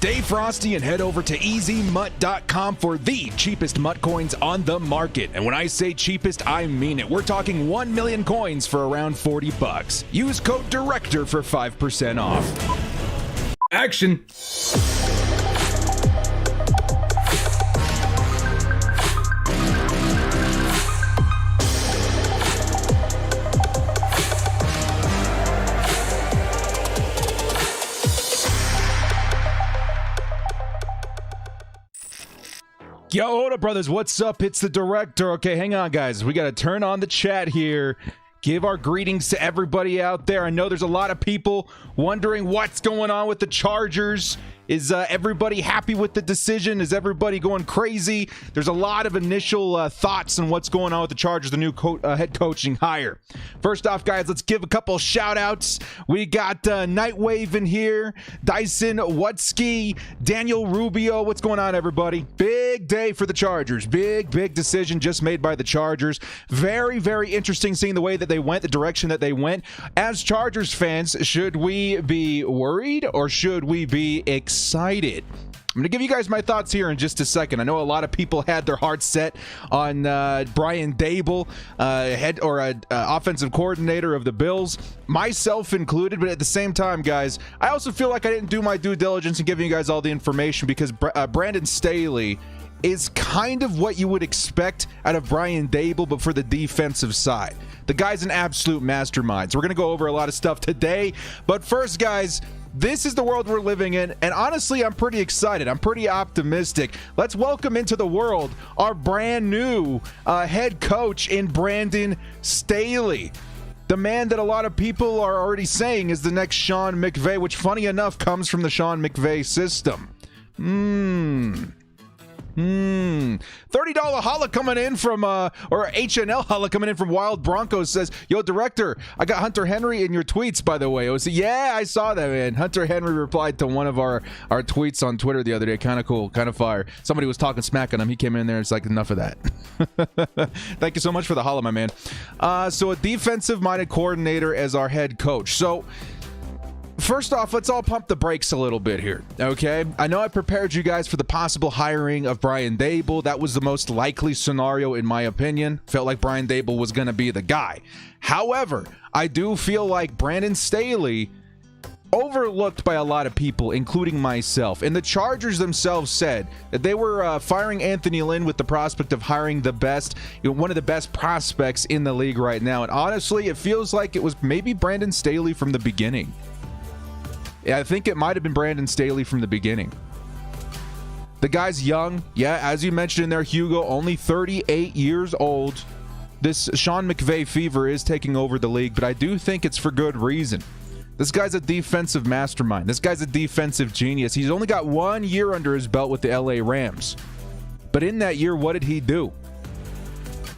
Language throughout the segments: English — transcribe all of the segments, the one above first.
Stay frosty and head over to EasyMutt.com for the cheapest mutt coins on the market. And when I say cheapest, I mean it. We're talking 1 million coins for around $40. Use code DIRECTOR for 5% off. Action! Yo, hold up, brothers. What's up? It's the director. Okay, hang on, guys. We got to turn on the chat here. Give our greetings to everybody out there. I know there's a lot of people wondering what's going on with the Chargers. Is everybody happy with the decision? Is everybody going crazy? There's a lot of initial thoughts on what's going on with the Chargers, the new head coaching hire. First off, guys, let's give a couple shout outs. We got Nightwave in here, Dyson Wutsky, Daniel Rubio. What's going on, everybody? Big day for the Chargers. Big decision just made by the Chargers. Very, very interesting seeing the way that they went, the direction that they went. As Chargers fans, should we be worried or should we be excited? I'm going to give you guys my thoughts here in just a second. I know a lot of people had their hearts set on Brian Daboll, offensive coordinator of the Bills, myself included. But at the same time, guys, I also feel like I didn't do my due diligence in giving you guys all the information because Brandon Staley is kind of what you would expect out of Brian Daboll, but for the defensive side. The guy's an absolute mastermind. So we're going to go over a lot of stuff today. But first, guys, this is the world we're living in, and honestly, I'm pretty excited. I'm pretty optimistic. Let's welcome into the world our brand new head coach in Brandon Staley. The man that a lot of people are already saying is the next Sean McVay, which, funny enough, comes from the Sean McVay system. $30 holla coming in from or HNL holla coming in from Wild Broncos says, yo, director, I got Hunter Henry in your tweets, by the way. Yeah, I saw that, man. Hunter Henry replied to one of our tweets on Twitter the other day. Kind of cool, kind of fire. Somebody was talking smack on him. He came in there and it's like, enough of that. Thank you so much for the holla, my man. So a defensive minded coordinator as our head coach. So first off, let's all pump the brakes a little bit here, okay? I know I prepared you guys for the possible hiring of Brian Daboll. That was the most likely scenario, in my opinion. Felt like Brian Daboll was going to be the guy. However, I do feel like Brandon Staley overlooked by a lot of people, including myself. And the Chargers themselves said that they were firing Anthony Lynn with the prospect of hiring the best, one of the best prospects in the league right now. And honestly, it feels like it was maybe Brandon Staley from the beginning. I think it might have been Brandon Staley from the beginning. The guy's young. Yeah, as you mentioned in there, Hugo, only 38 years old. This Sean McVay fever is taking over the league, but I do think it's for good reason. This guy's a defensive mastermind. This guy's a defensive genius. He's only got 1 year under his belt with the LA Rams. But in that year, what did he do?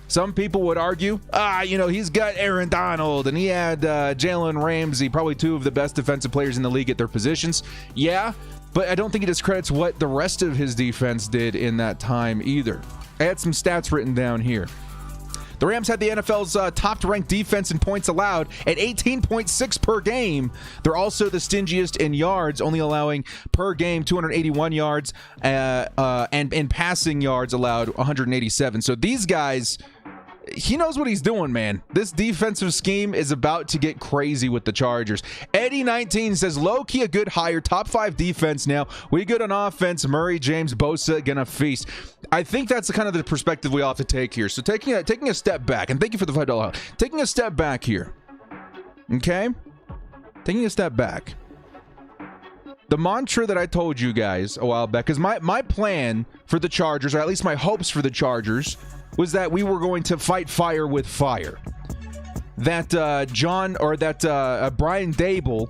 Some people would argue, he's got Aaron Donald and he had Jalen Ramsey, probably two of the best defensive players in the league at their positions. Yeah, but I don't think he discredits what the rest of his defense did in that time either. I had some stats written down here. The Rams had the NFL's top-ranked defense in points allowed at 18.6 per game. They're also the stingiest in yards, only allowing per game 281 yards, and in passing yards allowed 187. So these guys, he knows what he's doing, man. This defensive scheme is about to get crazy with the Chargers. Eddie19 says, low-key a good hire, top 5 defense now. We good on offense. Murray, James, Bosa, gonna feast. I think that's the kind of the perspective we all have to take here. So taking a step back, and thank you for the $5. Taking a step back here, okay? Taking a step back. The mantra that I told you guys a while back, because my plan for the Chargers, or at least my hopes for the Chargers, was that we were going to fight fire with fire. That Brian Daboll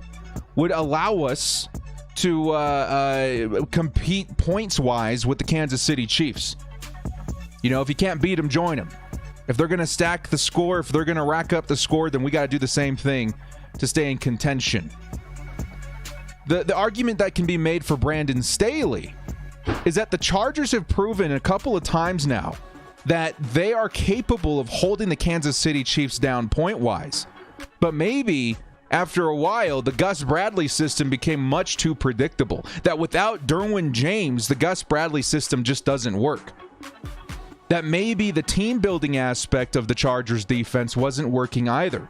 would allow us to compete points-wise with the Kansas City Chiefs. You know, if you can't beat them, join them. If they're going to stack the score, if they're going to rack up the score, then we got to do the same thing to stay in contention. The argument that can be made for Brandon Staley is that the Chargers have proven a couple of times now that they are capable of holding the Kansas City Chiefs down point-wise. But maybe after a while, the Gus Bradley system became much too predictable. That without Derwin James, the Gus Bradley system just doesn't work. That maybe the team building aspect of the Chargers defense wasn't working either.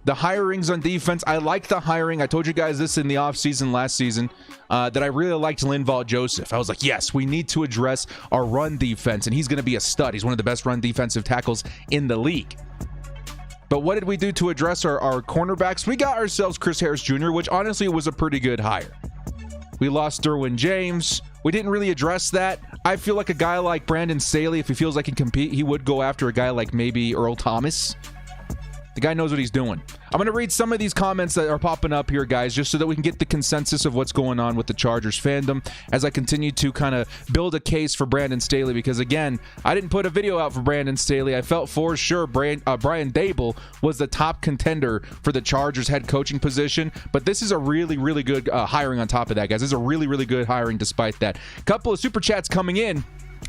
The hirings on defense, I like the hiring. I told you guys this in the offseason last season, that I really liked Linval Joseph. I was like, yes, we need to address our run defense, and he's going to be a stud. He's one of the best run defensive tackles in the league. But what did we do to address our cornerbacks? We got ourselves Chris Harris Jr., which honestly was a pretty good hire. We lost Derwin James. We didn't really address that. I feel like a guy like Brandon Staley, if he feels like he can compete, he would go after a guy like maybe Earl Thomas. The guy knows what he's doing. I'm going to read some of these comments that are popping up here, guys, just so that we can get the consensus of what's going on with the Chargers fandom as I continue to kind of build a case for Brandon Staley, because, again, I didn't put a video out for Brandon Staley. I felt for sure Brian Daboll was the top contender for the Chargers head coaching position, but this is a really, really good hiring on top of that, guys. This is a really, really good hiring despite that. Couple of super chats coming in.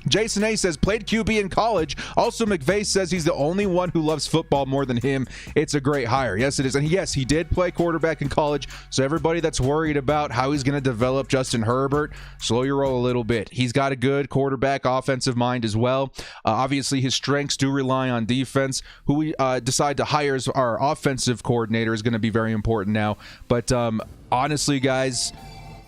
Jason A says, played QB in college. Also, McVay says he's the only one who loves football more than him. It's a great hire. Yes, it is. And yes, he did play quarterback in college. So everybody that's worried about how he's going to develop Justin Herbert, slow your roll a little bit. He's got a good quarterback offensive mind as well. Obviously, his strengths do rely on defense. Who we decide to hire as our offensive coordinator is going to be very important now. But honestly, guys,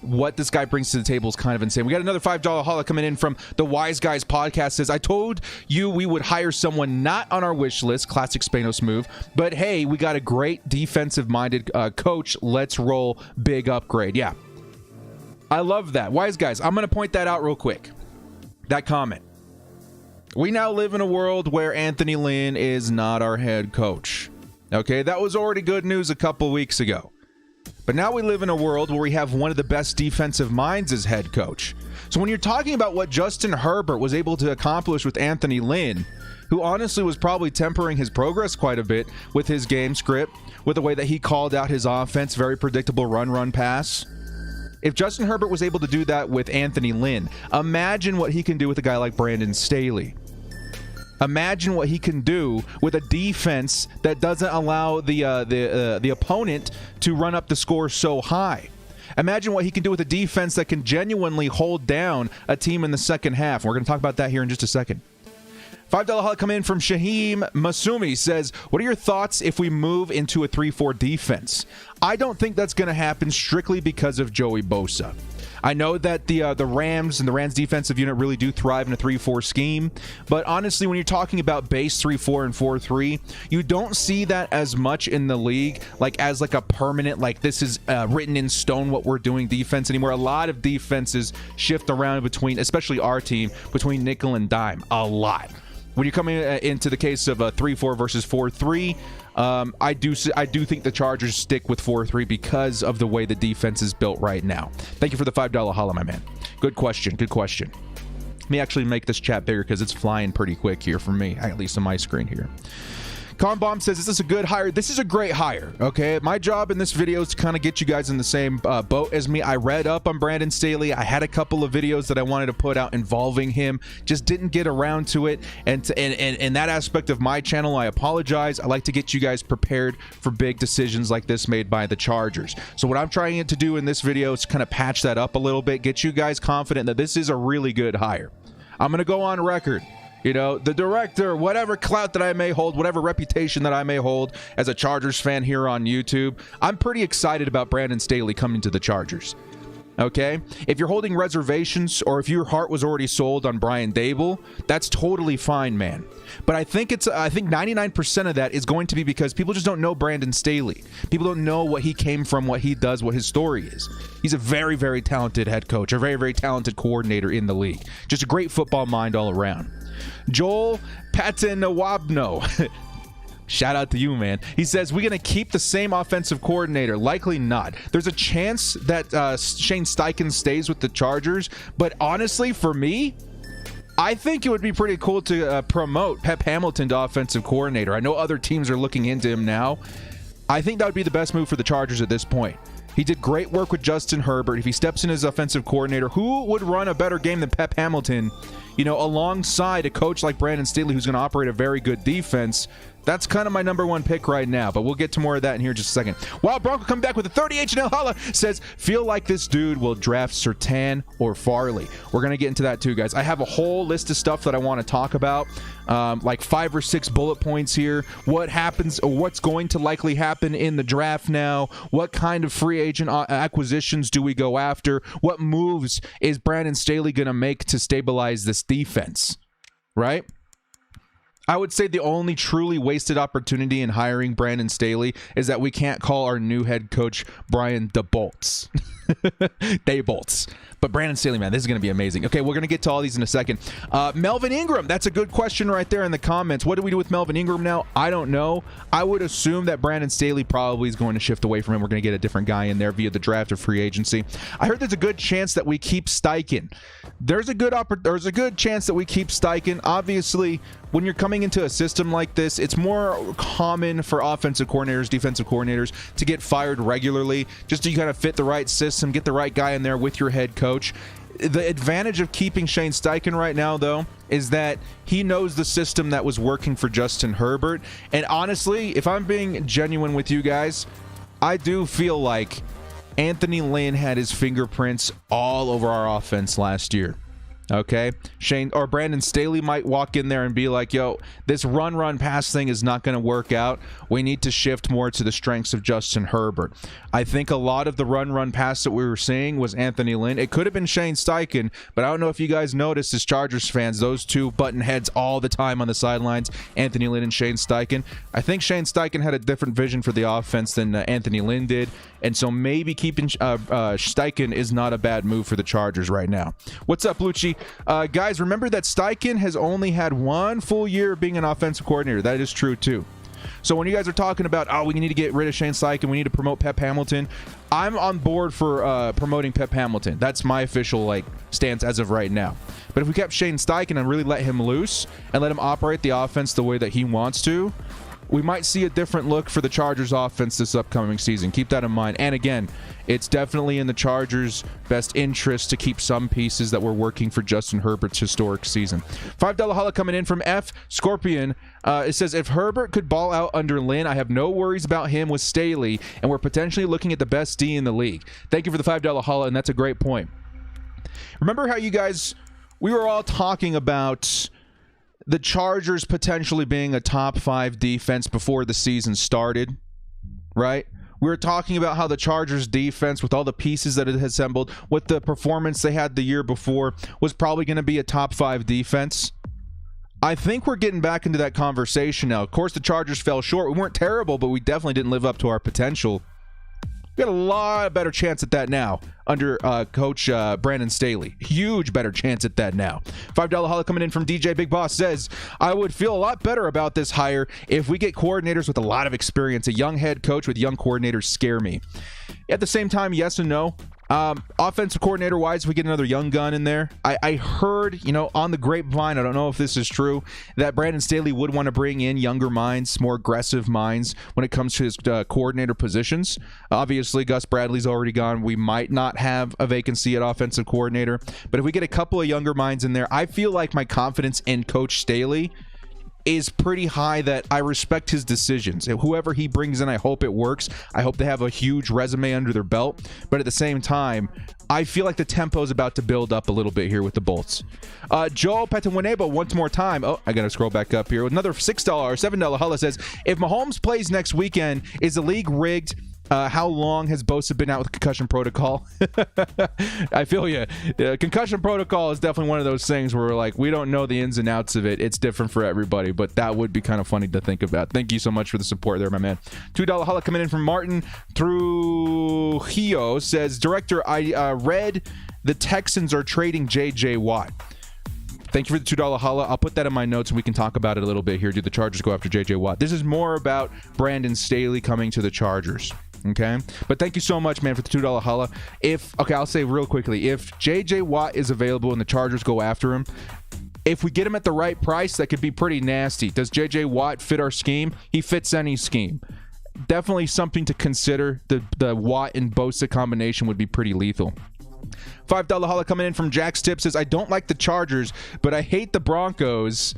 what this guy brings to the table is kind of insane. We got another $5 holla coming in from the Wise Guys podcast. Says, I told you we would hire someone not on our wish list. Classic Spanos move. But hey, we got a great defensive-minded coach. Let's roll. Big upgrade. Yeah. I love that. Wise Guys, I'm going to point that out real quick. That comment. We now live in a world where Anthony Lynn is not our head coach. Okay, that was already good news a couple weeks ago. But now we live in a world where we have one of the best defensive minds as head coach. So when you're talking about what Justin Herbert was able to accomplish with Anthony Lynn, who honestly was probably tempering his progress quite a bit with his game script, with the way that he called out his offense, very predictable run, pass. If Justin Herbert was able to do that with Anthony Lynn, imagine what he can do with a guy like Brandon Staley. Imagine what he can do with a defense that doesn't allow the opponent to run up the score so high. Imagine what he can do with a defense that can genuinely hold down a team in the second half. We're going to talk about that here in just a second. $5 holla come in from Shaheem Masumi. Says, what are your thoughts if we move into a 3-4 defense? I don't think that's going to happen strictly because of Joey Bosa. I know that the Rams and the Rams defensive unit really do thrive in a 3-4 scheme, but honestly, when you're talking about base 3-4 and 4-3, you don't see that as much in the league, as a permanent, this is written in stone what we're doing defense anymore. A lot of defenses shift around between, especially our team, between nickel and dime, a lot. When you're coming into the case of a 3-4 versus 4-3, I do think the Chargers stick with 4-3 because of the way the defense is built right now. Thank you for the $5 holla, my man. Good question. Let me actually make this chat bigger because it's flying pretty quick here for me, at least on my screen here. Conbomb says, is this a good hire? This is a great hire, okay? My job in this video is to kind of get you guys in the same boat as me. I read up on Brandon Staley. I had a couple of videos that I wanted to put out involving him. Just didn't get around to it. And in that aspect of my channel, I apologize. I like to get you guys prepared for big decisions like this made by the Chargers. So what I'm trying to do in this video is kind of patch that up a little bit, get you guys confident that this is a really good hire. I'm going to go on record. You know, the director, whatever clout that I may hold, whatever reputation that I may hold as a Chargers fan here on YouTube, I'm pretty excited about Brandon Staley coming to the Chargers. Okay? If you're holding reservations or if your heart was already sold on Brian Daboll, that's totally fine, man. But I think 99% of that is going to be because people just don't know Brandon Staley. People don't know what he came from, what he does, what his story is. He's a very, very talented head coach, a very, very talented coordinator in the league. Just a great football mind all around. Joel Patanawabno. Shout out to you, man. He says, we're going to keep the same offensive coordinator. Likely not. There's a chance that Shane Steichen stays with the Chargers. But honestly, for me, I think it would be pretty cool to promote Pep Hamilton to offensive coordinator. I know other teams are looking into him now. I think that would be the best move for the Chargers at this point. He did great work with Justin Herbert. If he steps in as offensive coordinator, who would run a better game than Pep Hamilton, alongside a coach like Brandon Staley, who's going to operate a very good defense? That's kind of my number one pick right now, but we'll get to more of that in here in just a second. Wild Bronco coming back with a 30 H&L holla says, feel like this dude will draft Surtain or Farley. We're going to get into that too, guys. I have a whole list of stuff that I want to talk about, like 5 or 6 bullet points here. What happens, or what's going to likely happen in the draft now? What kind of free agent acquisitions do we go after? What moves is Brandon Staley going to make to stabilize this defense, right? I would say the only truly wasted opportunity in hiring Brandon Staley is that we can't call our new head coach Brian DeBoltz. Daybolts. But Brandon Staley, man, this is going to be amazing. Okay, we're going to get to all these in a second. Melvin Ingram, that's a good question right there in the comments. What do we do with Melvin Ingram now? I don't know. I would assume that Brandon Staley probably is going to shift away from him. We're going to get a different guy in there via the draft or free agency. I heard there's a good chance that we keep Steichen. There's a good chance that we keep Steichen. Obviously, when you're coming into a system like this, it's more common for offensive coordinators, defensive coordinators to get fired regularly just to kind of fit the right system, get the right guy in there with your head coach. The advantage of keeping Shane Steichen right now, though, is that he knows the system that was working for Justin Herbert. And honestly, if I'm being genuine with you guys, I do feel like Anthony Lynn had his fingerprints all over our offense last year. Okay, Brandon Staley might walk in there and be like, yo, this run pass thing is not going to work out. We need to shift more to the strengths of Justin Herbert. I think a lot of the run pass that we were seeing was Anthony Lynn. It could have been Shane Steichen, but I don't know if you guys noticed as Chargers fans, those two button heads all the time on the sidelines, Anthony Lynn and Shane Steichen. I think Shane Steichen had a different vision for the offense than Anthony Lynn did, and so maybe keeping Steichen is not a bad move for the Chargers right now. What's up, Lucci? Guys, remember that Steichen has only had 1 full year being an offensive coordinator. That is true, too. So when you guys are talking about, oh, we need to get rid of Shane Steichen, we need to promote Pep Hamilton, I'm on board for promoting Pep Hamilton. That's my official stance as of right now. But if we kept Shane Steichen and really let him loose and let him operate the offense the way that he wants to, we might see a different look for the Chargers offense this upcoming season. Keep that in mind. And again, it's definitely in the Chargers' best interest to keep some pieces that were working for Justin Herbert's historic season. $5 holla coming in from F. Scorpion. It says, if Herbert could ball out under Lynn, I have no worries about him with Staley, and we're potentially looking at the best D in the league. Thank you for the $5 holla, and that's a great point. Remember how we were all talking about the Chargers potentially being a top 5 defense before the season started, right? We were talking about how the Chargers defense, with all the pieces that it had assembled, with the performance they had the year before, was probably going to be a top 5 defense. I think we're getting back into that conversation now. Of course, the Chargers fell short. We weren't terrible, but we definitely didn't live up to our potential. We got a lot better chance at that now under Coach Brandon Staley. Huge better chance at that now. $5 holla coming in from DJ Big Boss says, I would feel a lot better about this hire if we get coordinators with a lot of experience. A young head coach with young coordinators scare me. At the same time, yes and no. Offensive coordinator wise, we get another young gun in there. I heard, on the grapevine, I don't know if this is true, that Brandon Staley would want to bring in younger minds, more aggressive minds when it comes to his coordinator positions. Obviously, Gus Bradley's already gone. We might not have a vacancy at offensive coordinator, but if we get a couple of younger minds in there, I feel like my confidence in Coach Staley is pretty high, that I respect his decisions. Whoever he brings in, I hope it works. I hope they have a huge resume under their belt. But at the same time, I feel like the tempo is about to build up a little bit here with the Bolts. Joel Petanwaneba, once more time. Oh, I got to scroll back up here. With another $6 or $7 holla says, if Mahomes plays next weekend, is the league rigged? How long has Bosa been out with concussion protocol? I feel you. Concussion protocol is definitely one of those things where we're like, we don't know the ins and outs of it. It's different for everybody, but that would be kind of funny to think about. Thank you so much for the support there, my man. $2 holla coming in from Martin Trujillo says, Director, I read the Texans are trading J.J. Watt. Thank you for the $2 holla. I'll put that in my notes and we can talk about it a little bit here. Do the Chargers go after J.J. Watt? This is more about Brandon Staley coming to the Chargers. Okay, but thank you so much, man, for the $2 holla. I'll say real quickly, if J.J. Watt is available and the Chargers go after him, if we get him at the right price, that could be pretty nasty. Does J.J. Watt fit our scheme? He fits any scheme. Definitely something to consider. The Watt and Bosa combination would be pretty lethal. $5 holla coming in from Jack's Tip says, I don't like the Chargers, but I hate the Broncos.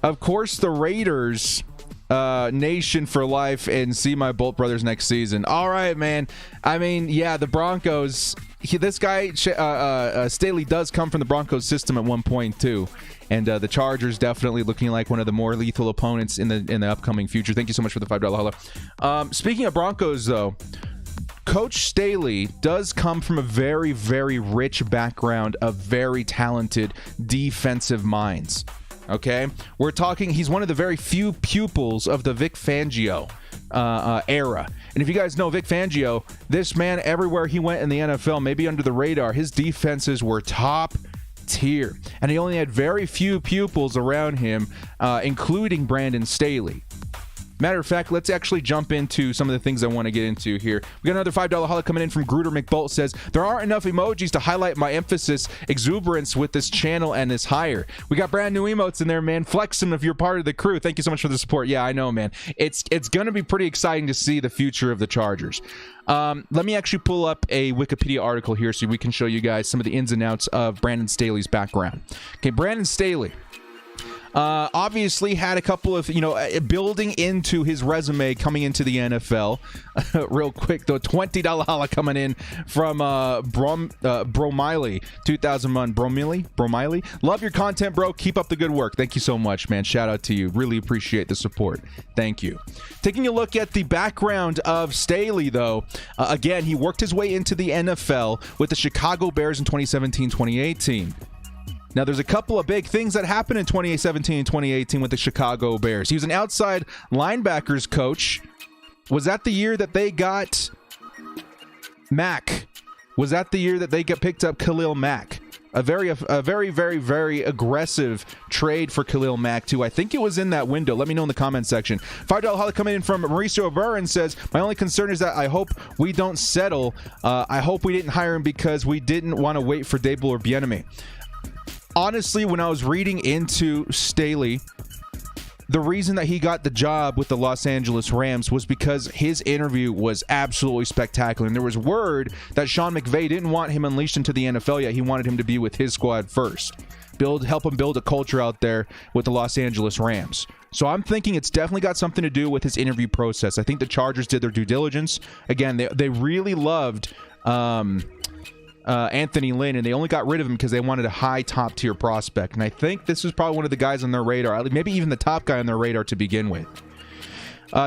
Of course, the Raiders nation for life and see my Bolt brothers next season. All right, man. I mean, yeah, the Broncos. This guy Staley does come from the Broncos system at one point too, and the Chargers definitely looking like one of the more lethal opponents in the upcoming future. Thank you so much for the $5 holla. Speaking of Broncos, though, Coach Staley does come from a very, very rich background of very talented defensive minds. Okay, we're talking. He's one of the very few pupils of the Vic Fangio era. And if you guys know Vic Fangio, this man, everywhere he went in the NFL, maybe under the radar, his defenses were top tier, and he only had very few pupils around him, including Brandon Staley. Matter of fact, let's actually jump into some of the things I want to get into here. We got another $5 holla coming in from Gruder McBolt. Says, there aren't enough emojis to highlight my emphasis, exuberance with this channel and this hire. We got brand new emotes in there, man. Flex them if you're part of the crew. Thank you so much for the support. Yeah, I know, man. It's going to be pretty exciting to see the future of the Chargers. Let me actually pull up a Wikipedia article here so we can show you guys some of the ins and outs of Brandon Staley's background. Okay, Brandon Staley obviously had a couple of, building into his resume coming into the NFL. Real quick, though, $20 holla coming in from Bromiley, 2001. Bromiley? Love your content, bro. Keep up the good work. Thank you so much, man. Shout out to you. Really appreciate the support. Thank you. Taking a look at the background of Staley, though, again, he worked his way into the NFL with the Chicago Bears in 2017-2018. Now, there's a couple of big things that happened in 2017 and 2018 with the Chicago Bears. He was an outside linebackers coach. Was that the year that they got Mack? Was that the year that they picked up Khalil Mack? A very, very, very aggressive trade for Khalil Mack, too. I think it was in that window. Let me know in the comment section. $5 holla coming in from Mauricio Burren says, my only concern is that I hope we don't settle. I hope we didn't hire him because we didn't want to wait for Dable or Bieniemy. Honestly, when I was reading into Staley, the reason that he got the job with the Los Angeles Rams was because his interview was absolutely spectacular. And there was word that Sean McVay didn't want him unleashed into the NFL yet. He wanted him to be with his squad first. Help him build a culture out there with the Los Angeles Rams. So I'm thinking it's definitely got something to do with his interview process. I think the Chargers did their due diligence. Again, they really loved Anthony Lynn, and they only got rid of him because they wanted a high top-tier prospect. And I think this was probably one of the guys on their radar, maybe even the top guy on their radar to begin with.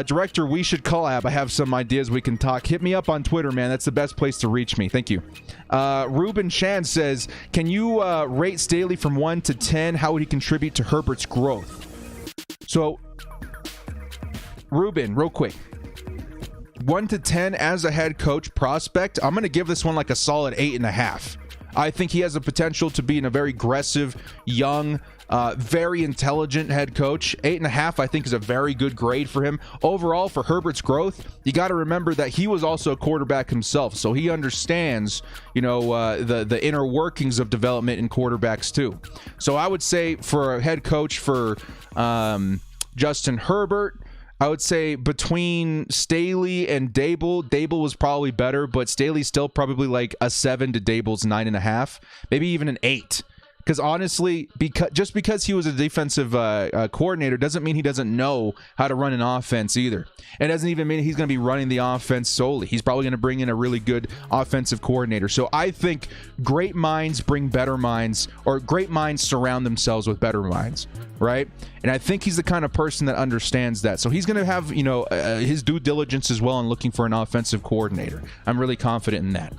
Director, we should collab. I have some ideas we can talk. Hit me up on Twitter, man. That's the best place to reach me. Thank you. Ruben Chan says, can you rate Staley from 1 to 10? How would he contribute to Herbert's growth? So, Ruben, real quick. 1 to 10 as a head coach prospect, I'm going to give this one like a solid 8.5. I think he has the potential to be a very aggressive, young, very intelligent head coach. 8.5, I think, is a very good grade for him. Overall, for Herbert's growth, you got to remember that he was also a quarterback himself, so he understands, the inner workings of development in quarterbacks too. So I would say for a head coach for Justin Herbert, I would say between Staley and Dable was probably better, but Staley's still probably like a 7 to Dable's 9.5, maybe even an 8. Because honestly, because he was a defensive coordinator doesn't mean he doesn't know how to run an offense either. It doesn't even mean he's going to be running the offense solely. He's probably going to bring in a really good offensive coordinator. So I think great minds bring better minds, or great minds surround themselves with better minds, right? And I think he's the kind of person that understands that. So he's going to have, his due diligence as well in looking for an offensive coordinator. I'm really confident in that.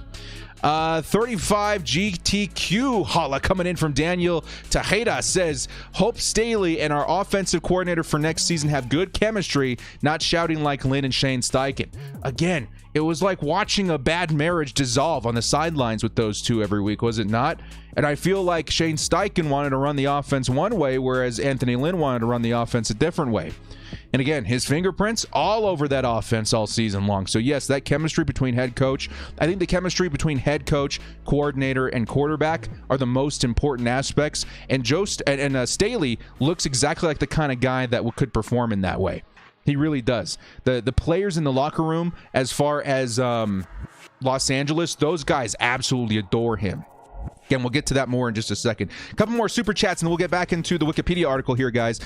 35 GTQ holla coming in from Daniel Tejeda says, hope Staley and our offensive coordinator for next season have good chemistry, not shouting like Lynn and Shane Steichen. Again, it was like watching a bad marriage dissolve on the sidelines with those two every week, was it not? And I feel like Shane Steichen wanted to run the offense one way, whereas Anthony Lynn wanted to run the offense a different way. And again, his fingerprints all over that offense all season long. So yes, that chemistry between head coach, I think the chemistry between head coach, coordinator, and quarterback are the most important aspects. And Staley looks exactly like the kind of guy that could perform in that way. He really does. The players in the locker room, as far as Los Angeles, those guys absolutely adore him. Again, we'll get to that more in just a second. A couple more super chats, and we'll get back into the Wikipedia article here, guys.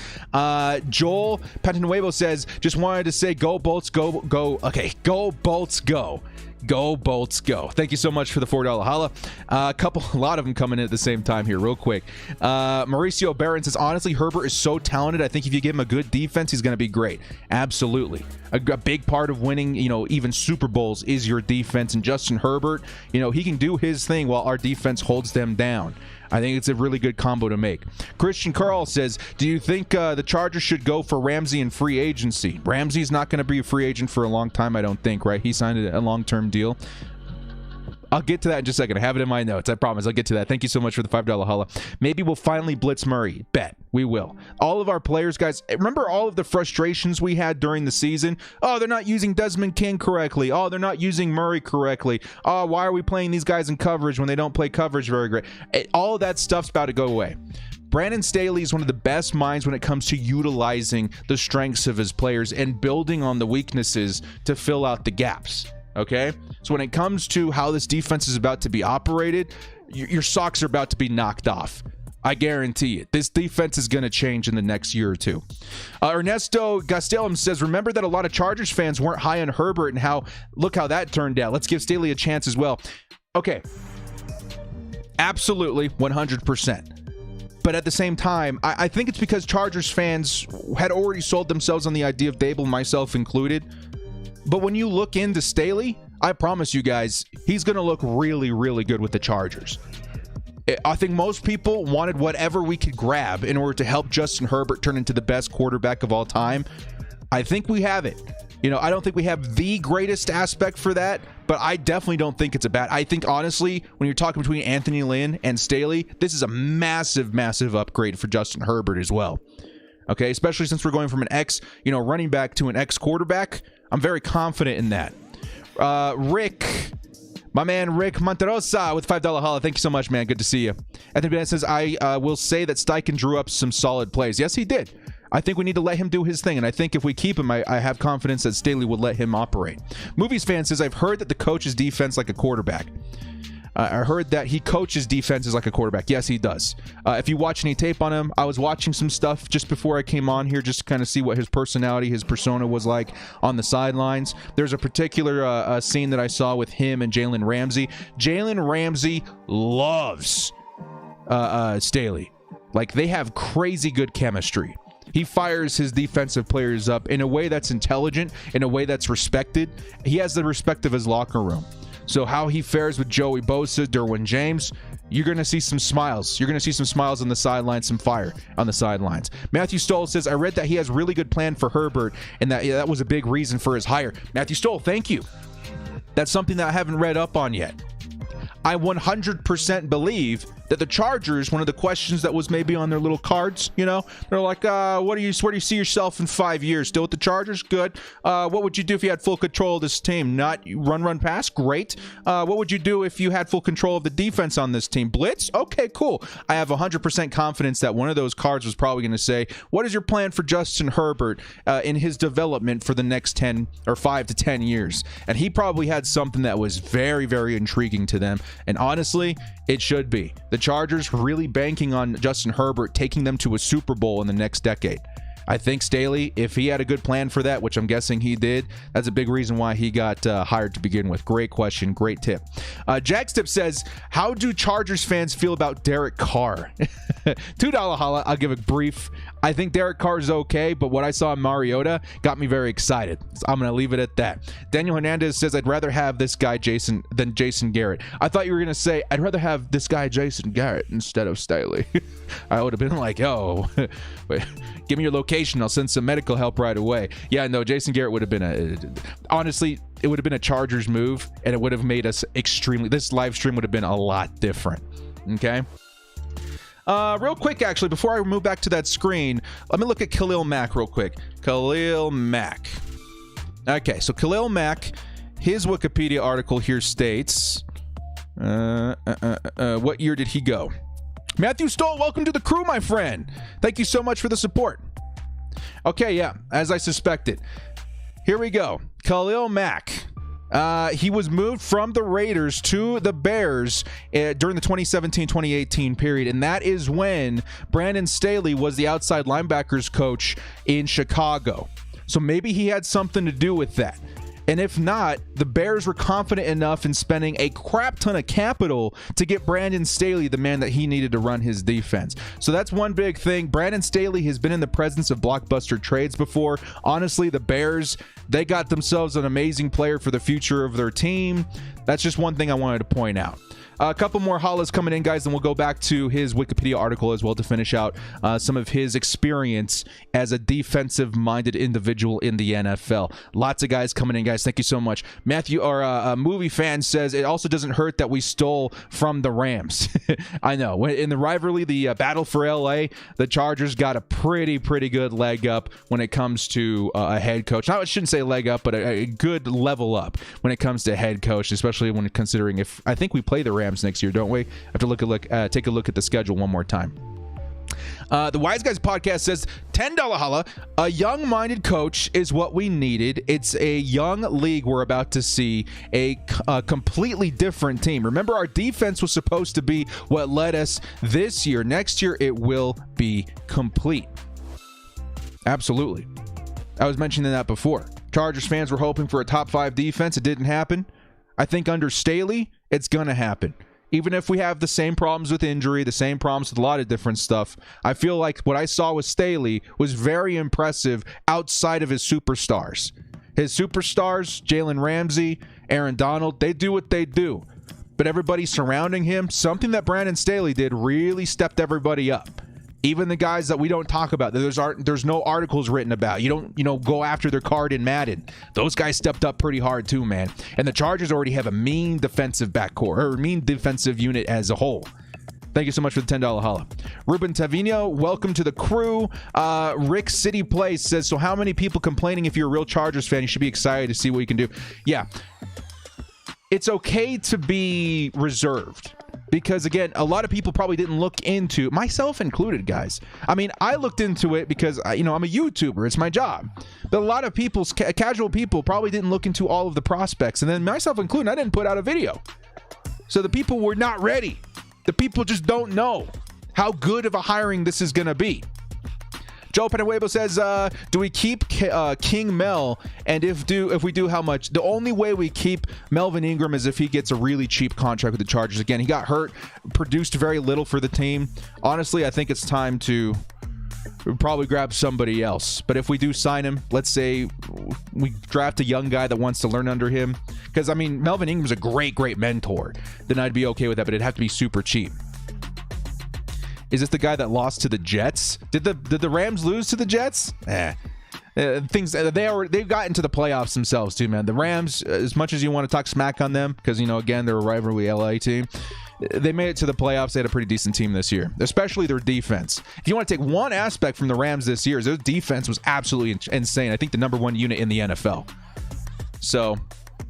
Joel Pantanuevo says, just wanted to say, go Bolts, go. Okay, go Bolts, go. Go Bolts, go. Thank you so much for the $4 holla. A lot of them coming in at the same time here, real quick. Mauricio Barron says, honestly, Herbert is so talented. I think if you give him a good defense, he's going to be great. Absolutely. A big part of winning, even Super Bowls is your defense. And Justin Herbert, he can do his thing while our defense holds them down. I think it's a really good combo to make. Christian Carl says, do you think the Chargers should go for Ramsey in free agency? Ramsey's not going to be a free agent for a long time, I don't think, right? He signed a long-term deal. I'll get to that in just a second. I have it in my notes. I promise. I'll get to that. Thank you so much for the $5 holla. Maybe we'll finally blitz Murray. Bet. We will. All of our players, guys, remember all of the frustrations we had during the season? Oh, they're not using Desmond King correctly. Oh, they're not using Murray correctly. Oh, why are we playing these guys in coverage when they don't play coverage very great? All of that stuff's about to go away. Brandon Staley is one of the best minds when it comes to utilizing the strengths of his players and building on the weaknesses to fill out the gaps. Okay, so when it comes to how this defense is about to be operated, your socks are about to be knocked off. I guarantee it. This defense is going to change in the next year or two. Ernesto Gastelum says, remember that a lot of Chargers fans weren't high on Herbert and look how that turned out. Let's give Staley a chance as well. Okay, absolutely, 100%. But at the same time, I think it's because Chargers fans had already sold themselves on the idea of Dable, myself included. But when you look into Staley, I promise you guys, he's going to look really, really good with the Chargers. I think most people wanted whatever we could grab in order to help Justin Herbert turn into the best quarterback of all time. I think we have it. I don't think we have the greatest aspect for that, but I definitely don't think it's a bad. I think, honestly, when you're talking between Anthony Lynn and Staley, this is a massive, massive upgrade for Justin Herbert as well. Okay, especially since we're going from an running back to an ex-quarterback. I'm very confident in that. Rick, my man Rick Monterosa with $5 holla. Thank you so much, man. Good to see you. Anthony Bennett says, I will say that Steichen drew up some solid plays. Yes, he did. I think we need to let him do his thing, and I think if we keep him, I have confidence that Staley will let him operate. Movies fan says, I've heard that the coach's defense like a quarterback. I heard that he coaches defenses like a quarterback. Yes, he does. If you watch any tape on him, I was watching some stuff just before I came on here just to kind of see what his personality, his persona was like on the sidelines. There's a particular scene that I saw with him and Jalen Ramsey. Jalen Ramsey loves Staley. Like, they have crazy good chemistry. He fires his defensive players up in a way that's intelligent, in a way that's respected. He has the respect of his locker room. So how he fares with Joey Bosa, Derwin James, you're going to see some smiles. You're going to see some smiles on the sidelines, some fire on the sidelines. Matthew Stoll says, I read that he has a really good plan for Herbert, and that was a big reason for his hire. Matthew Stoll, thank you. That's something that I haven't read up on yet. I 100% believe that the Chargers, one of the questions that was maybe on their little cards, they're like, where do you see yourself in 5 years? Still with the Chargers? Good. What would you do if you had full control of this team? Not run, pass? Great. What would you do if you had full control of the defense on this team? Blitz? Okay, cool. I have 100% confidence that one of those cards was probably going to say, what is your plan for Justin Herbert in his development for the next 10 or 5 to 10 years? And he probably had something that was very, very intriguing to them. And honestly, it should be. The Chargers really banking on Justin Herbert taking them to a Super Bowl in the next decade. I think Staley, if he had a good plan for that, which I'm guessing he did, that's a big reason why he got hired to begin with. Great question. Great tip. Jackstip says, how do Chargers fans feel about Derek Carr? $2 holla. I'll give a brief. I think Derek Carr is okay, but what I saw in Mariota got me very excited. So I'm going to leave it at that. Daniel Hernandez says, I'd rather have this guy than Jason Garrett. I thought you were going to say, I'd rather have this guy Jason Garrett instead of Staley. I would have been like, oh, give me your location. I'll send some medical help right away. Yeah, no, Jason Garrett would have been honestly, it would have been a Chargers move, and it would have made us this live stream would have been a lot different. Okay. Real quick, actually, before I move back to that screen, let me look at Khalil Mack real quick. Khalil Mack. Okay, so Khalil Mack, his Wikipedia article here states, what year did he go? Matthew Stoll, welcome to the crew, my friend. Thank you so much for the support. Okay, yeah, as I suspected. Here we go. Khalil Mack. He was moved from the Raiders to the Bears during the 2017-2018 period, and that is when Brandon Staley was the outside linebackers coach in Chicago. So maybe he had something to do with that. And if not, the Bears were confident enough in spending a crap ton of capital to get Brandon Staley, the man that he needed to run his defense. So that's one big thing. Brandon Staley has been in the presence of blockbuster trades before. Honestly, the Bears, they got themselves an amazing player for the future of their team. That's just one thing I wanted to point out. A couple more hollers coming in, guys, and we'll go back to his Wikipedia article as well to finish out some of his experience as a defensive-minded individual in the NFL. Lots of guys coming in, guys. Thank you so much. Matthew, our movie fan, says it also doesn't hurt that we stole from the Rams. I know. In the rivalry, the battle for LA, the Chargers got a pretty good leg up when it comes to a head coach. Now, I shouldn't say leg up, but a good level up when it comes to head coach, especially when considering if I think we play the Rams next year, don't we? Have to take a look at the schedule one more time. The Wise Guys podcast says, $10 holla. A young-minded coach is what we needed. It's a young league. We're about to see a completely different team. Remember, our defense was supposed to be what led us this year. Next year, it will be complete. Absolutely. I was mentioning that before. Chargers fans were hoping for a top 5 defense. It didn't happen. I think under Staley, it's going to happen. Even if we have the same problems with injury, the same problems with a lot of different stuff, I feel like what I saw with Staley was very impressive outside of his superstars. His superstars, Jalen Ramsey, Aaron Donald, they do what they do. But everybody surrounding him, something that Brandon Staley did really stepped everybody up. Even the guys that we don't talk about, there's no articles written about. You don't, go after their card in Madden. Those guys stepped up pretty hard too, man. And the Chargers already have a mean defensive backcourt, or mean defensive unit as a whole. Thank you so much for the $10 holla. Ruben Tavino, welcome to the crew. Rick City Place says, so how many people complaining if you're a real Chargers fan? You should be excited to see what you can do. Yeah. It's okay to be reserved. Because, again, a lot of people probably didn't look into, myself included, guys. I mean, I looked into it because, I'm a YouTuber. It's my job. But a lot of people, casual people, probably didn't look into all of the prospects. And then myself included, I didn't put out a video. So the people were not ready. The people just don't know how good of a hiring this is going to be. Joe Penahuebo says, do we keep King Mel? And if we do, how much? The only way we keep Melvin Ingram is if he gets a really cheap contract with the Chargers. Again, he got hurt, produced very little for the team. Honestly, I think it's time to probably grab somebody else. But if we do sign him, let's say we draft a young guy that wants to learn under him. Because, Melvin Ingram's a great mentor. Then I'd be okay with that, but it'd have to be super cheap. Is this the guy that lost to the Jets? Did the Rams lose to the Jets? They've gotten to the playoffs themselves too, man. The Rams, as much as you want to talk smack on them, because again they're a rivalry LA team, they made it to the playoffs. They had a pretty decent team this year, especially their defense. If you want to take one aspect from the Rams this year, their defense was absolutely insane. I think the number 1 unit in the NFL. So.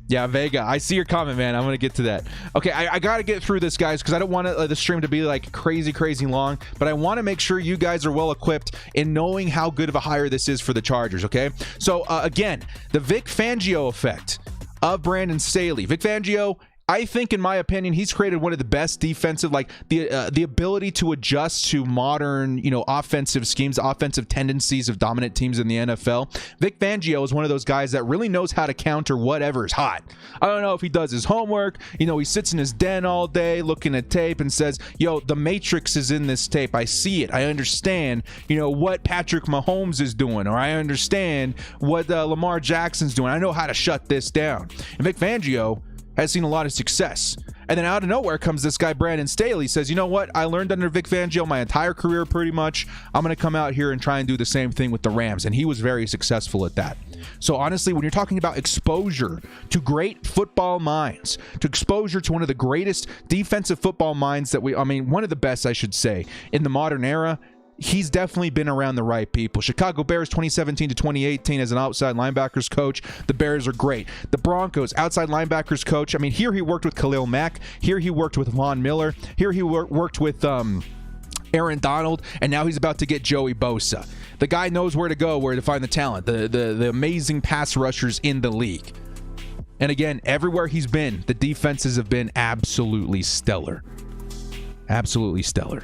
Yeah, Vega, I see your comment, man. I'm going to get to that. Okay, I got to get through this, guys, because I don't want the stream to be like crazy long, but I want to make sure you guys are well equipped in knowing how good of a hire this is for the Chargers, okay? So, again, the Vic Fangio effect of Brandon Staley. Vic Fangio, I think, in my opinion, he's created one of the best defensive, the ability to adjust to modern, offensive schemes, offensive tendencies of dominant teams in the NFL. Vic Fangio is one of those guys that really knows how to counter whatever's hot. I don't know if he does his homework. He sits in his den all day looking at tape and says, the Matrix is in this tape. I see it. I understand, what Patrick Mahomes is doing, or I understand what Lamar Jackson's doing. I know how to shut this down. And Vic Fangio has seen a lot of success. And then out of nowhere comes this guy, Brandon Staley, says, you know what? I learned under Vic Fangio my entire career pretty much. I'm going to come out here and try and do the same thing with the Rams. And he was very successful at that. So honestly, when you're talking about exposure to great football minds, to exposure to one of the greatest defensive football minds that one of the best, I should say, in the modern era, he's definitely been around the right people. Chicago Bears 2017 to 2018 as an outside linebackers coach. The Bears are great. The Broncos outside linebackers coach. Here he worked with Khalil Mack. Here he worked with Von Miller. Here he worked with Aaron Donald, and now he's about to get Joey Bosa. The guy knows where to go, where to find the talent, the amazing pass rushers in the league. And again, everywhere he's been, the defenses have been absolutely stellar. Absolutely stellar.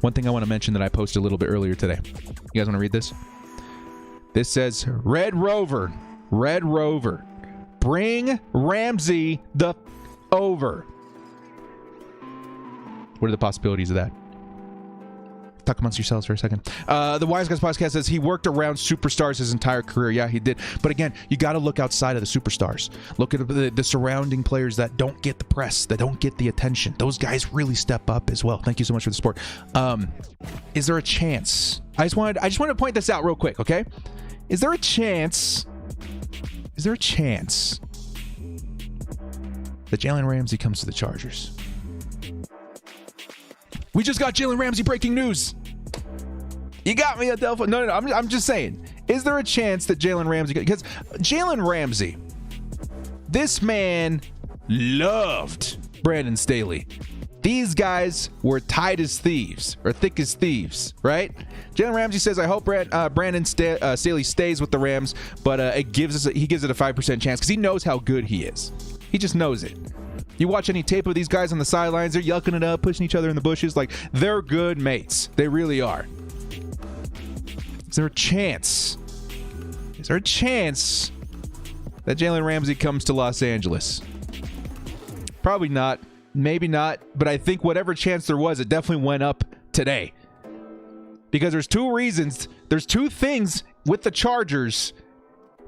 One thing I want to mention that I posted a little bit earlier today. You guys want to read this? This says, Red Rover, bring Ramsey the over. What are the possibilities of that? Talk amongst yourselves for a second. The Wise Guys podcast says he worked around superstars his entire career. Yeah, he did. But again, you got to look outside of the superstars. Look at the surrounding players that don't get the press, that don't get the attention. Those guys really step up as well. Thank you so much for the support. Is there a chance? I just wanted to point this out real quick, okay? Is there a chance that Jalen Ramsey comes to the Chargers? We just got Jalen Ramsey breaking news. You got me, Adelpha. No, I'm just saying. Is there a chance that Jalen Ramsey... Because Jalen Ramsey, this man loved Brandon Staley. These guys were tight as thieves, or thick as thieves, right? Jalen Ramsey says, I hope Brandon Staley stays with the Rams, but he gives it a 5% chance because he knows how good he is. He just knows it. You watch any tape of these guys on the sidelines, they're yucking it up, pushing each other in the bushes. Like, they're good mates. They really are. Is there a chance that Jalen Ramsey comes to Los Angeles? Probably not. Maybe not. But I think whatever chance there was, it definitely went up today. Because there's two reasons. There's two things with the Chargers.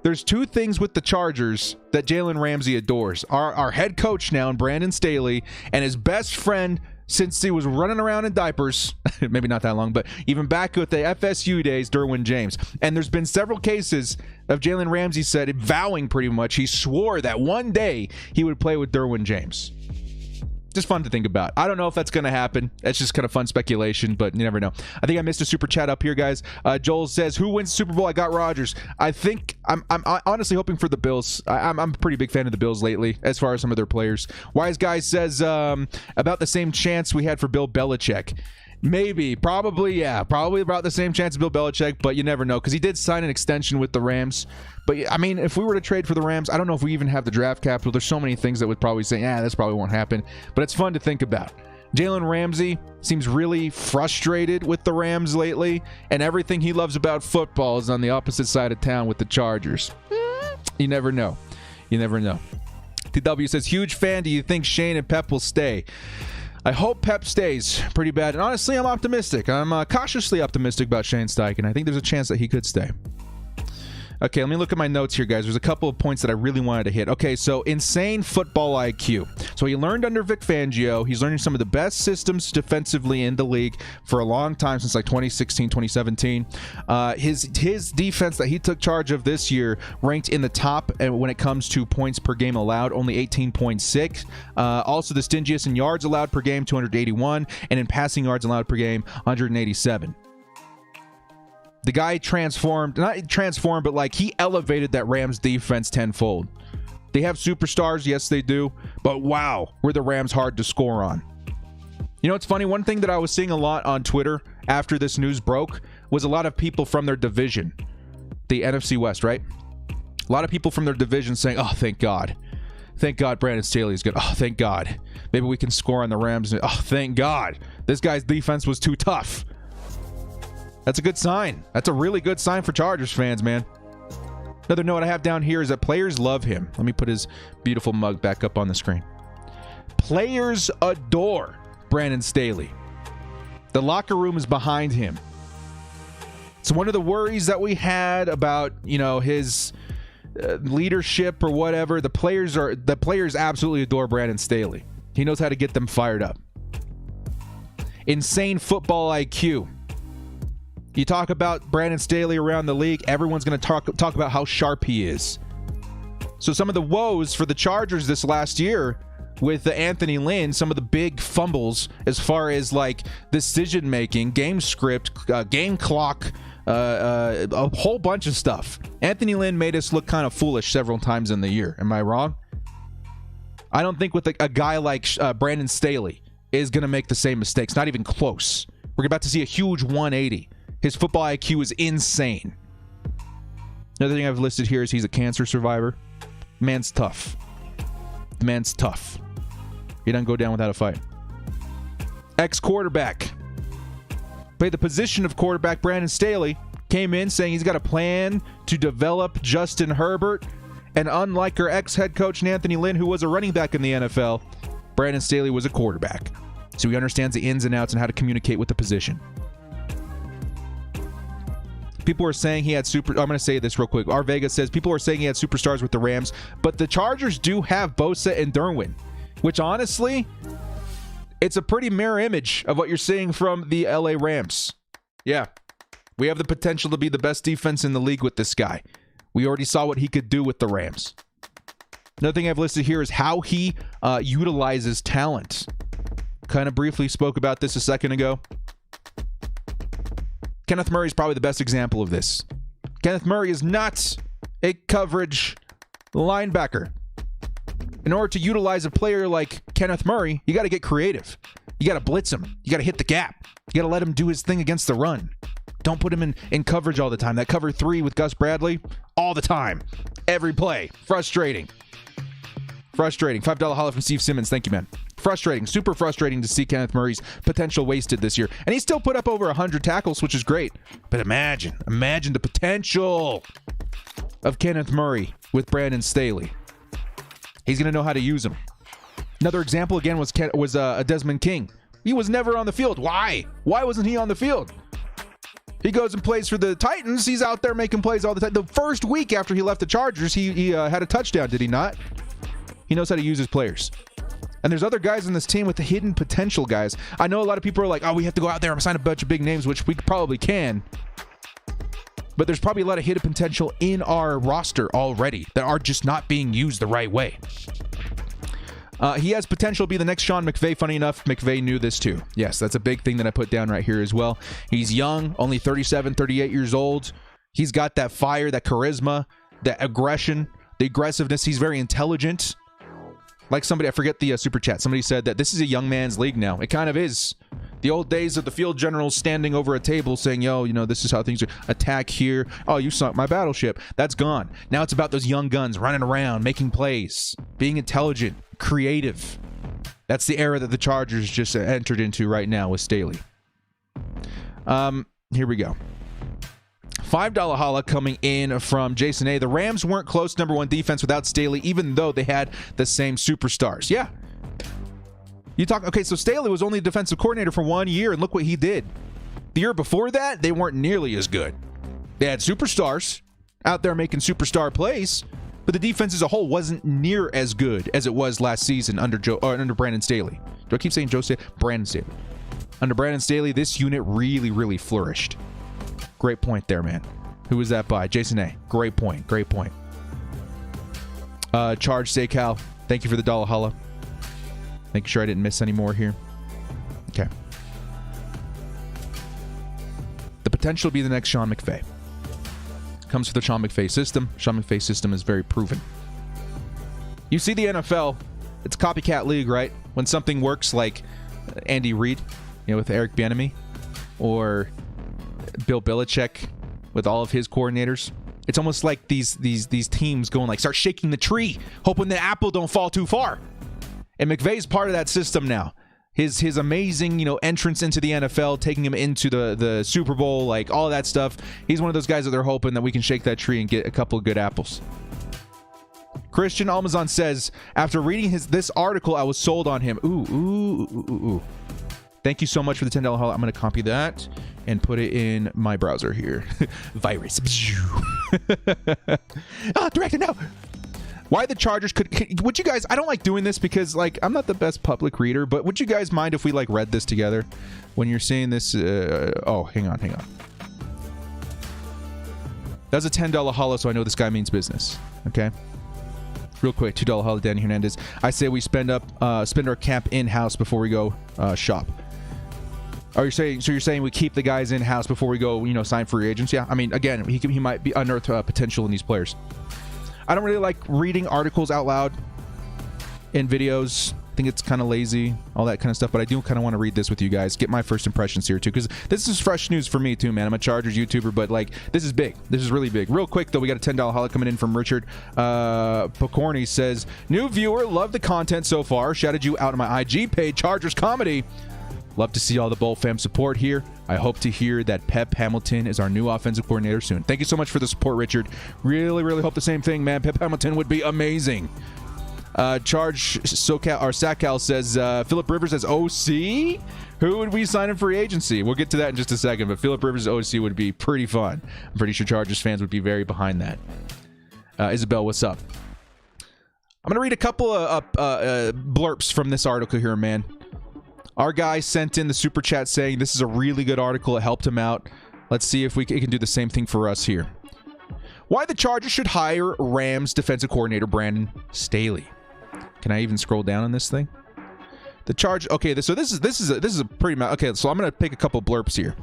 There's two things with the Chargers that Jalen Ramsey adores. Our head coach now, Brandon Staley, and his best friend since he was running around in diapers, maybe not that long, but even back with the FSU days, Derwin James. And there's been several cases of Jalen Ramsey said, vowing pretty much, he swore that one day he would play with Derwin James. Just fun to think about. I don't know if that's going to happen. It's just kind of fun speculation, but you never know. I think I missed a super chat up here, guys. Joel says, who wins Super Bowl? I got Rodgers. I think I'm honestly hoping for the Bills. I'm a pretty big fan of the Bills lately as far as some of their players. Wise Guy says about the same chance we had for Bill Belichick. Maybe, probably, yeah. Probably about the same chance as Bill Belichick, but you never know because he did sign an extension with the Rams. But, I mean, if we were to trade for the Rams, I don't know if we even have the draft capital. There's so many things that would probably say, this probably won't happen. But it's fun to think about. Jalen Ramsey seems really frustrated with the Rams lately, and everything he loves about football is on the opposite side of town with the Chargers. You never know. You never know. TW says, huge fan. Do you think Shane and Pep will stay? I hope Pep stays pretty bad. And honestly, I'm optimistic. I'm cautiously optimistic about Shane Steichen. I think there's a chance that he could stay. Okay, let me look at my notes here, guys. There's a couple of points that I really wanted to hit. Okay, so insane football IQ. So he learned under Vic Fangio. He's learning some of the best systems defensively in the league for a long time, since like 2016, 2017. His defense that he took charge of this year ranked in the top when it comes to points per game allowed, only 18.6. Also the stingiest in yards allowed per game, 281, and in passing yards allowed per game, 187. The guy not transformed, but like he elevated that Rams defense tenfold. They have superstars, yes they do, but wow, were the Rams hard to score on. You know, it's funny, one thing that I was seeing a lot on Twitter after this news broke was a lot of people from their division, the NFC West, right? A lot of people from their division saying, oh, thank God. Thank God Brandon Staley is good. Oh, thank God. Maybe we can score on the Rams. Oh, thank God. This guy's defense was too tough. That's a good sign. That's a really good sign for Chargers fans, man. Another note I have down here is that players love him. Let me put his beautiful mug back up on the screen. Players adore Brandon Staley. The locker room is behind him. So one of the worries that we had about, his leadership or whatever, the players absolutely adore Brandon Staley. He knows how to get them fired up. Insane football IQ. You talk about Brandon Staley around the league, everyone's going to talk about how sharp he is. So some of the woes for the Chargers this last year with Anthony Lynn, some of the big fumbles as far as like decision making, game script, game clock, a whole bunch of stuff. Anthony Lynn made us look kind of foolish several times in the year. Am I wrong? I don't think with a guy like Brandon Staley is going to make the same mistakes. Not even close. We're about to see a huge 180. His football IQ is insane. Another thing I've listed here is he's a cancer survivor. Man's tough. The man's tough. He doesn't go down without a fight. Ex-quarterback. Played the position of quarterback. Brandon Staley came in saying he's got a plan to develop Justin Herbert. And unlike our ex-head coach, Anthony Lynn, who was a running back in the NFL, Brandon Staley was a quarterback. So he understands the ins and outs and how to communicate with the position. People are saying he had I'm going to say this real quick. R. Vega says people are saying he had superstars with the Rams, but the Chargers do have Bosa and Derwin, which honestly, it's a pretty mirror image of what you're seeing from the LA Rams. Yeah, we have the potential to be the best defense in the league with this guy. We already saw what he could do with the Rams. Another thing I've listed here is how he utilizes talent. Kind of briefly spoke about this a second ago. Kenneth Murray is probably the best example of this. Kenneth Murray is not a coverage linebacker. In order to utilize a player like Kenneth Murray, you got to get creative. You got to blitz him. You got to hit the gap. You got to let him do his thing against the run. Don't put him in coverage all the time. That cover 3 with Gus Bradley, all the time. Every play. Frustrating. Frustrating. $5 holla from Steve Simmons. Thank you, man. Frustrating. Super frustrating to see Kenneth Murray's potential wasted this year. And he still put up over 100 tackles, which is great. But imagine the potential of Kenneth Murray with Brandon Staley. He's going to know how to use him. Another example, again, was Desmond King. He was never on the field. Why? Why wasn't he on the field? He goes and plays for the Titans. He's out there making plays all the time. The first week after he left the Chargers, he had a touchdown, did he not? He knows how to use his players. And there's other guys in this team with the hidden potential, guys. I know a lot of people are like, oh, we have to go out there and sign a bunch of big names, which we probably can. But there's probably a lot of hidden potential in our roster already that are just not being used the right way. He has potential to be the next Sean McVay. Funny enough, McVay knew this too. Yes, that's a big thing that I put down right here as well. He's young, only 37, 38 years old. He's got that fire, that charisma, that aggression, the aggressiveness. He's very intelligent. Like somebody, I forget the super chat, somebody said that this is a young man's league now. It kind of is. The old days of the field generals standing over a table saying, yo, this is how things are. Attack here. Oh, you sunk my battleship. That's gone. Now it's about those young guns running around, making plays, being intelligent, creative. That's the era that the Chargers just entered into right now with Staley. Here we go. $5 holla coming in from Jason A. The Rams weren't close number 1 defense without Staley, even though they had the same superstars. Yeah. Okay, so Staley was only a defensive coordinator for 1 year, and look what he did. The year before that, they weren't nearly as good. They had superstars out there making superstar plays, but the defense as a whole wasn't near as good as it was last season under Brandon Staley. Do I keep saying Joe Staley? Brandon Staley. Under Brandon Staley, this unit really, really flourished. Great point there, man. Who was that by? Jason A. Great point. Great point. Charge Saycal. Thank you for the dollar holla. Making sure I didn't miss any more here. Okay. The potential to be the next Sean McVay. Comes with the Sean McVay system. Sean McVay system is very proven. You see the NFL, it's a copycat league, right? When something works like Andy Reid, with Eric Bieniemy, or Bill Belichick with all of his coordinators. It's almost like these teams going like, start shaking the tree, hoping the apple don't fall too far. And McVay's part of that system now. His amazing, entrance into the NFL, taking him into the Super Bowl, like all that stuff. He's one of those guys that they're hoping that we can shake that tree and get a couple of good apples. Christian Almazan says, after reading this article, I was sold on him. Ooh. Thank you so much for the $10 haul. I'm going to copy that and put it in my browser here. Virus. Director, no. Why the Chargers would you guys, I don't like doing this because I'm not the best public reader, but would you guys mind if we read this together when you're seeing this? Hang on. That's a $10 holla, so I know this guy means business. Okay. Real quick, $2 holla, Danny Hernandez. I say we spend our camp in-house before we go shop. Are you saying? So you're saying we keep the guys in-house before we go, sign free agents? Yeah. I mean, again, he might be unearth potential in these players. I don't really like reading articles out loud in videos I think it's kind of lazy, all that kind of stuff, but I do kind of want to read this with you guys, get my first impressions here too, because this is fresh news for me too, man. I'm a Chargers YouTuber, but like, this is big. This is really big. Real quick though, we got a $10 holla coming in from Richard Pocorni. Says, new viewer, love the content so far. Shouted you out on my IG page, Chargers Comedy. Love to see all the Bowl fam support here. I hope to hear that Pep Hamilton is our new offensive coordinator soon. Thank you so much for the support, Richard. Really, really hope the same thing, man. Pep Hamilton would be amazing. Sacal says Phillip Rivers as OC. Who would we sign in free agency? We'll get to that in just a second, but Phillip Rivers as OC would be pretty fun. I'm pretty sure Chargers fans would be very behind that. Isabel, what's up? I'm gonna read a couple of blurps from this article here, man. Our guy sent in the super chat saying this is a really good article. It helped him out. Let's see if it can do the same thing for us here. Why the Chargers should hire Rams defensive coordinator Brandon Staley. Can I even scroll down on this thing? The charge. Okay, so this is a pretty. Okay, so I'm gonna pick a couple blurps here.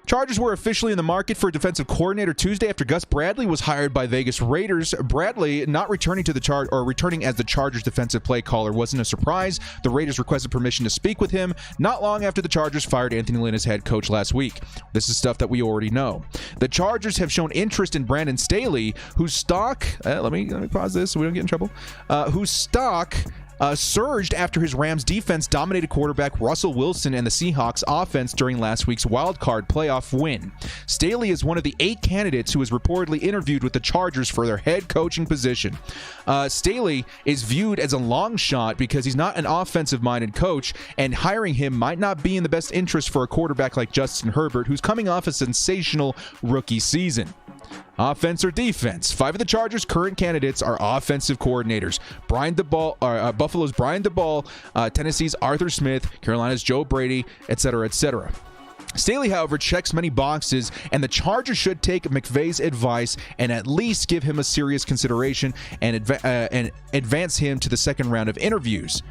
Chargers were officially in the market for a defensive coordinator Tuesday after Gus Bradley was hired by Vegas Raiders. Bradley not returning to the returning as the Chargers defensive play caller wasn't a surprise. The Raiders requested permission to speak with him not long after the Chargers fired Anthony Lynn as head coach last week. This is stuff that we already know. The Chargers have shown interest in Brandon Staley, whose stock let me pause this so we don't get in trouble. Whose stock surged after his Rams defense dominated quarterback Russell Wilson and the Seahawks offense during last week's wildcard playoff win. Staley is one of the 8 candidates who was reportedly interviewed with the Chargers for their head coaching position. Staley is viewed as a long shot because he's not an offensive-minded coach, and hiring him might not be in the best interest for a quarterback like Justin Herbert, who's coming off a sensational rookie season. Offense or defense? 5 of the Chargers' current candidates are offensive coordinators. Buffalo's Brian DeBall, Tennessee's Arthur Smith, Carolina's Joe Brady, etc., etc. Staley, however, checks many boxes, and the Chargers should take McVay's advice and at least give him a serious consideration and advance him to the second round of interviews.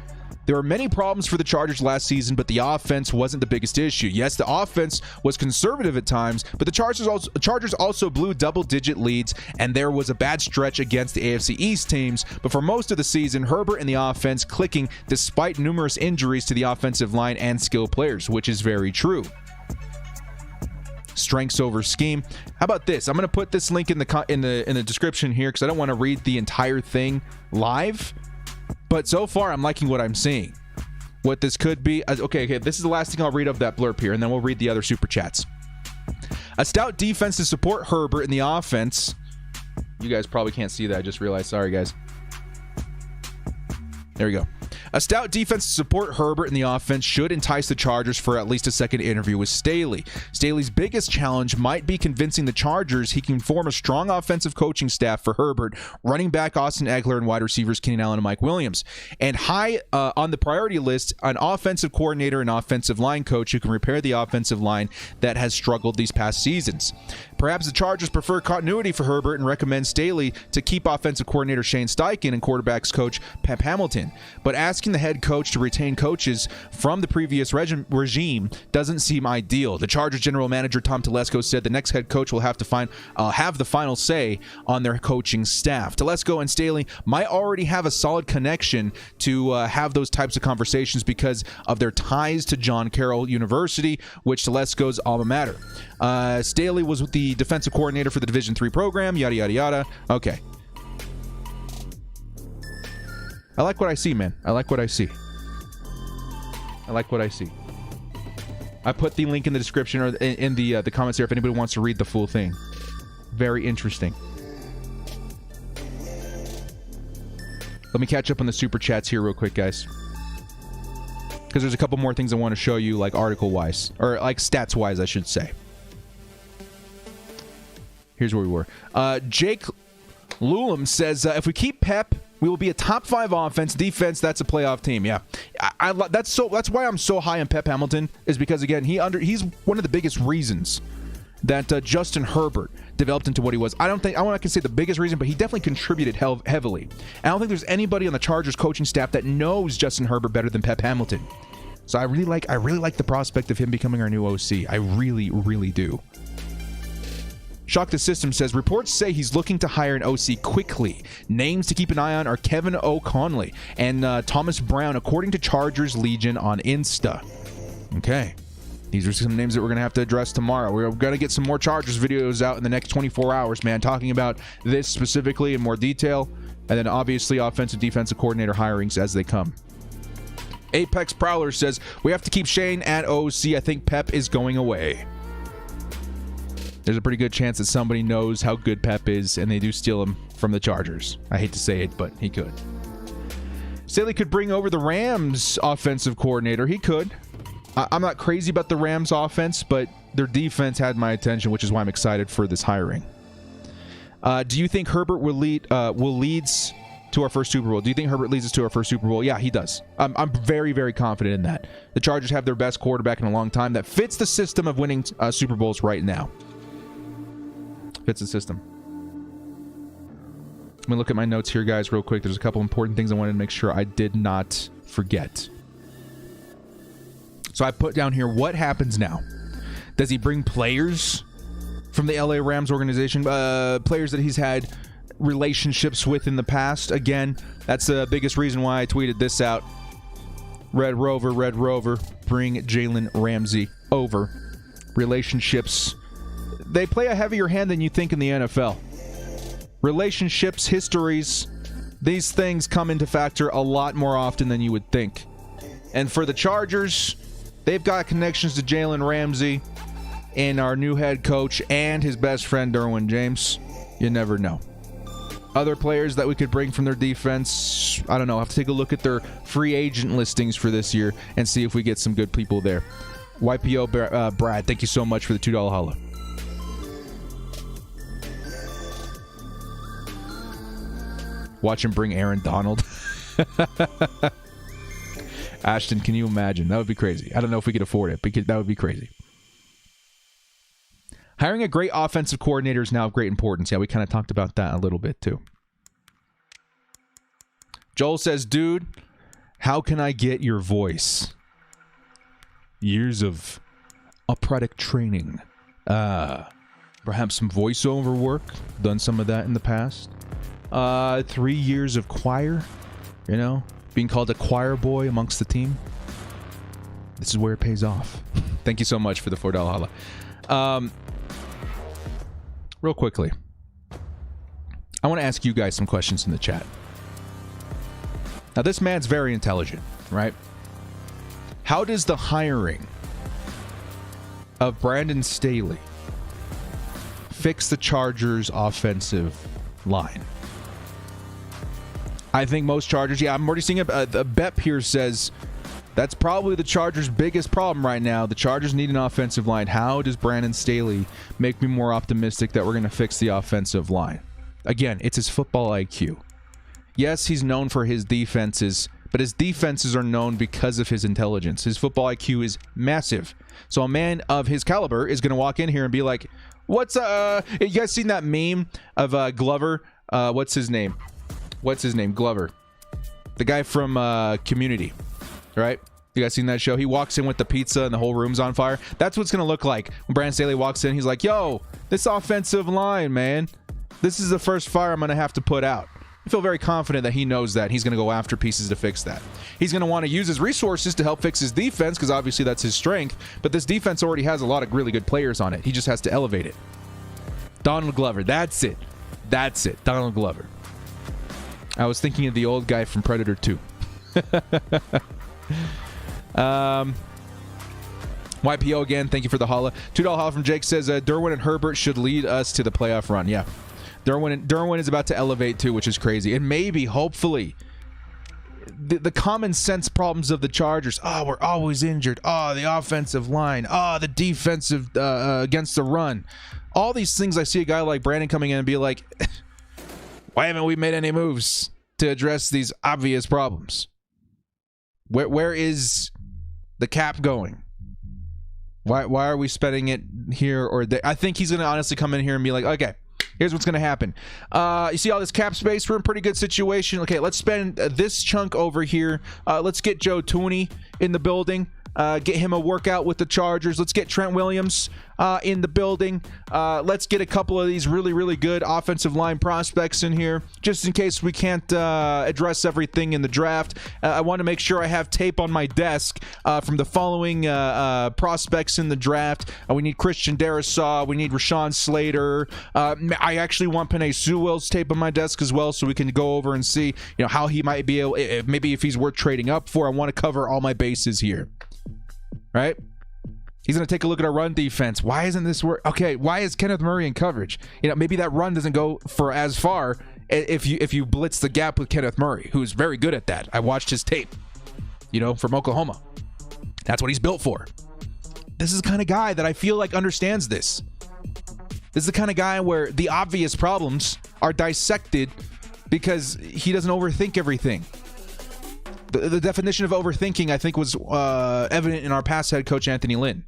There were many problems for the Chargers last season, but the offense wasn't the biggest issue. Yes, the offense was conservative at times, but the Chargers also blew double-digit leads, and there was a bad stretch against the AFC East teams. But for most of the season, Herbert and the offense clicking despite numerous injuries to the offensive line and skill players, which is very true. Strengths over scheme. How about this? I'm going to put this link in the description here because I don't want to read the entire thing live. But so far, I'm liking what I'm seeing. What this could be. Okay, this is the last thing I'll read of that blurb here, and then we'll read the other super chats. A stout defense to support Herbert in the offense. You guys probably can't see that. I just realized. Sorry, guys. There we go. A stout defense to support Herbert in the offense should entice the Chargers for at least a second interview with Staley. Staley's biggest challenge might be convincing the Chargers he can form a strong offensive coaching staff for Herbert, running back Austin Eckler, and wide receivers Keenan Allen and Mike Williams. And high on the priority list, an offensive coordinator and offensive line coach who can repair the offensive line that has struggled these past seasons. Perhaps the Chargers prefer continuity for Herbert and recommend Staley to keep offensive coordinator Shane Steichen and quarterbacks coach Pep Hamilton. But asking the head coach to retain coaches from the previous regime doesn't seem ideal. The Chargers general manager Tom Telesco said the next head coach will have the final say on their coaching staff. Telesco and Staley might already have a solid connection to have those types of conversations because of their ties to John Carroll University, which Telesco's alma mater. Staley was the defensive coordinator for the Division III program, yada, yada, yada. Okay. I like what I see, man. I like what I see. I put the link in the description or in the comments there if anybody wants to read the full thing. Very interesting. Let me catch up on the super chats here real quick, guys. Because there's a couple more things I want to show you, like article-wise. Or like stats-wise, I should say. Here's where we were. Jake Lulam says, if we keep Pep, we will be a top 5 offense. Defense, that's a playoff team. Yeah, that's why I'm so high on Pep Hamilton, is because again he's one of the biggest reasons that Justin Herbert developed into what he was. I don't want to say the biggest reason, but he definitely contributed heavily. I don't think there's anybody on the Chargers coaching staff that knows Justin Herbert better than Pep Hamilton. So I really like the prospect of him becoming our new OC. I really, really do. Shock the System says, reports say he's looking to hire an OC quickly. Names to keep an eye on are Kevin O'Conley and Thomas Brown, according to Chargers Legion on Insta. Okay. These are some names that we're going to have to address tomorrow. We're going to get some more Chargers videos out in the next 24 hours, man, talking about this specifically in more detail. And then obviously offensive defensive coordinator hirings as they come. Apex Prowler says, we have to keep Shane at OC. I think Pep is going away. There's a pretty good chance that somebody knows how good Pep is and they do steal him from the Chargers. I hate to say it, but he could. Staley could bring over the Rams offensive coordinator. He could. I'm not crazy about the Rams offense, but their defense had my attention, which is why I'm excited for this hiring. Do you think Herbert will lead to our first Super Bowl? Do you think Herbert leads us to our first Super Bowl? Yeah, he does. I'm very, very confident in that. The Chargers have their best quarterback in a long time that fits the system of winning Super Bowls right now. Fits the system. Let me look at my notes here, guys, real quick. There's a couple important things I wanted to make sure I did not forget. So I put down here, what happens now? Does he bring players from the LA Rams organization? Players that he's had relationships with in the past? Again, that's the biggest reason why I tweeted this out. Red Rover, bring Jalen Ramsey over. Relationships. They play a heavier hand than you think in the NFL. Relationships, histories, these things come into factor a lot more often than you would think. And for the Chargers, they've got connections to Jalen Ramsey and our new head coach and his best friend, Derwin James. You never know. Other players that we could bring from their defense, I don't know. I'll have to take a look at their free agent listings for this year and see if we get some good people there. YPO Brad, thank you so much for the $2 holla. Watch him bring Aaron Donald. Ashton, can you imagine? That would be crazy. I don't know if we could afford it, because that would be crazy. Hiring a great offensive coordinator is now of great importance. Yeah, we kind of talked about that a little bit too. Joel says, dude, how can I get your voice? Years of operatic training. Perhaps some voiceover work. Done some of that in the past. 3 years of choir. You know, being called a choir boy amongst the team. This is where it pays off. Thank you so much for the $4 holla. Real quickly, I want to ask you guys some questions in the chat. Now, this man's very intelligent, right? How does the hiring of Brandon Staley fix the Chargers' offensive line? I think most Chargers, I'm already seeing a bet here says that's probably the Chargers' biggest problem right now. The Chargers need an offensive line. How does Brandon Staley make me more optimistic that we're going to fix the offensive line? Again, it's his football IQ. Yes, he's known for his defenses, but his defenses are known because of his intelligence. His football IQ is massive. So a man of his caliber is going to walk in here and be like, what's, you guys seen that meme of Glover? What's his name? Glover. The guy from Community. Right? You guys seen that show? He walks in with the pizza and the whole room's on fire. That's what's going to look like when Brandon Staley walks in. He's like, yo, this offensive line, man. This is the first fire I'm going to have to put out. I feel very confident that he knows that. He's going to go after pieces to fix that. He's going to want to use his resources to help fix his defense because obviously that's his strength. But this defense already has a lot of really good players on it. He just has to elevate it. Donald Glover. That's it. Donald Glover. I was thinking of the old guy from Predator 2. YPO again, thank you for the holla. $2 holla from Jake says Derwin and Herbert should lead us to the playoff run. Yeah, Derwin is about to elevate too, which is crazy. And maybe, hopefully, the common sense problems of the Chargers. Oh, we're always injured. Oh, the offensive line. Oh, the defensive against the run. All these things. I see a guy like Brandon coming in and be like, why haven't we made any moves to address these obvious problems? Where is the cap going? Why are we spending it here or there? I think he's going to honestly come in here and be like, okay, here's what's going to happen. You see all this cap space? We're in a pretty good situation. Okay, let's spend this chunk over here. Let's get Joe Tooney in the building. get him a workout with the Chargers. Let's get Trent Williams in the building. Let's get a couple of these really, really good offensive line prospects in here, just in case we can't address everything in the draft. I want to make sure I have tape on my desk from the following prospects in the draft. We need Christian Darrisaw. We need Rashawn Slater. I actually want Penei Sewell's tape on my desk as well, so we can go over and see, how he might be able, maybe if he's worth trading up for. I want to cover all my bases here, right? He's going to take a look at our run defense. Why isn't this work? Okay, why is Kenneth Murray in coverage? Maybe that run doesn't go for as far if you blitz the gap with Kenneth Murray, who's very good at that. I watched his tape, from Oklahoma. That's what he's built for. This is the kind of guy that I feel like understands this. This is the kind of guy where the obvious problems are dissected because he doesn't overthink everything. The definition of overthinking, I think, was evident in our past head coach, Anthony Lynn.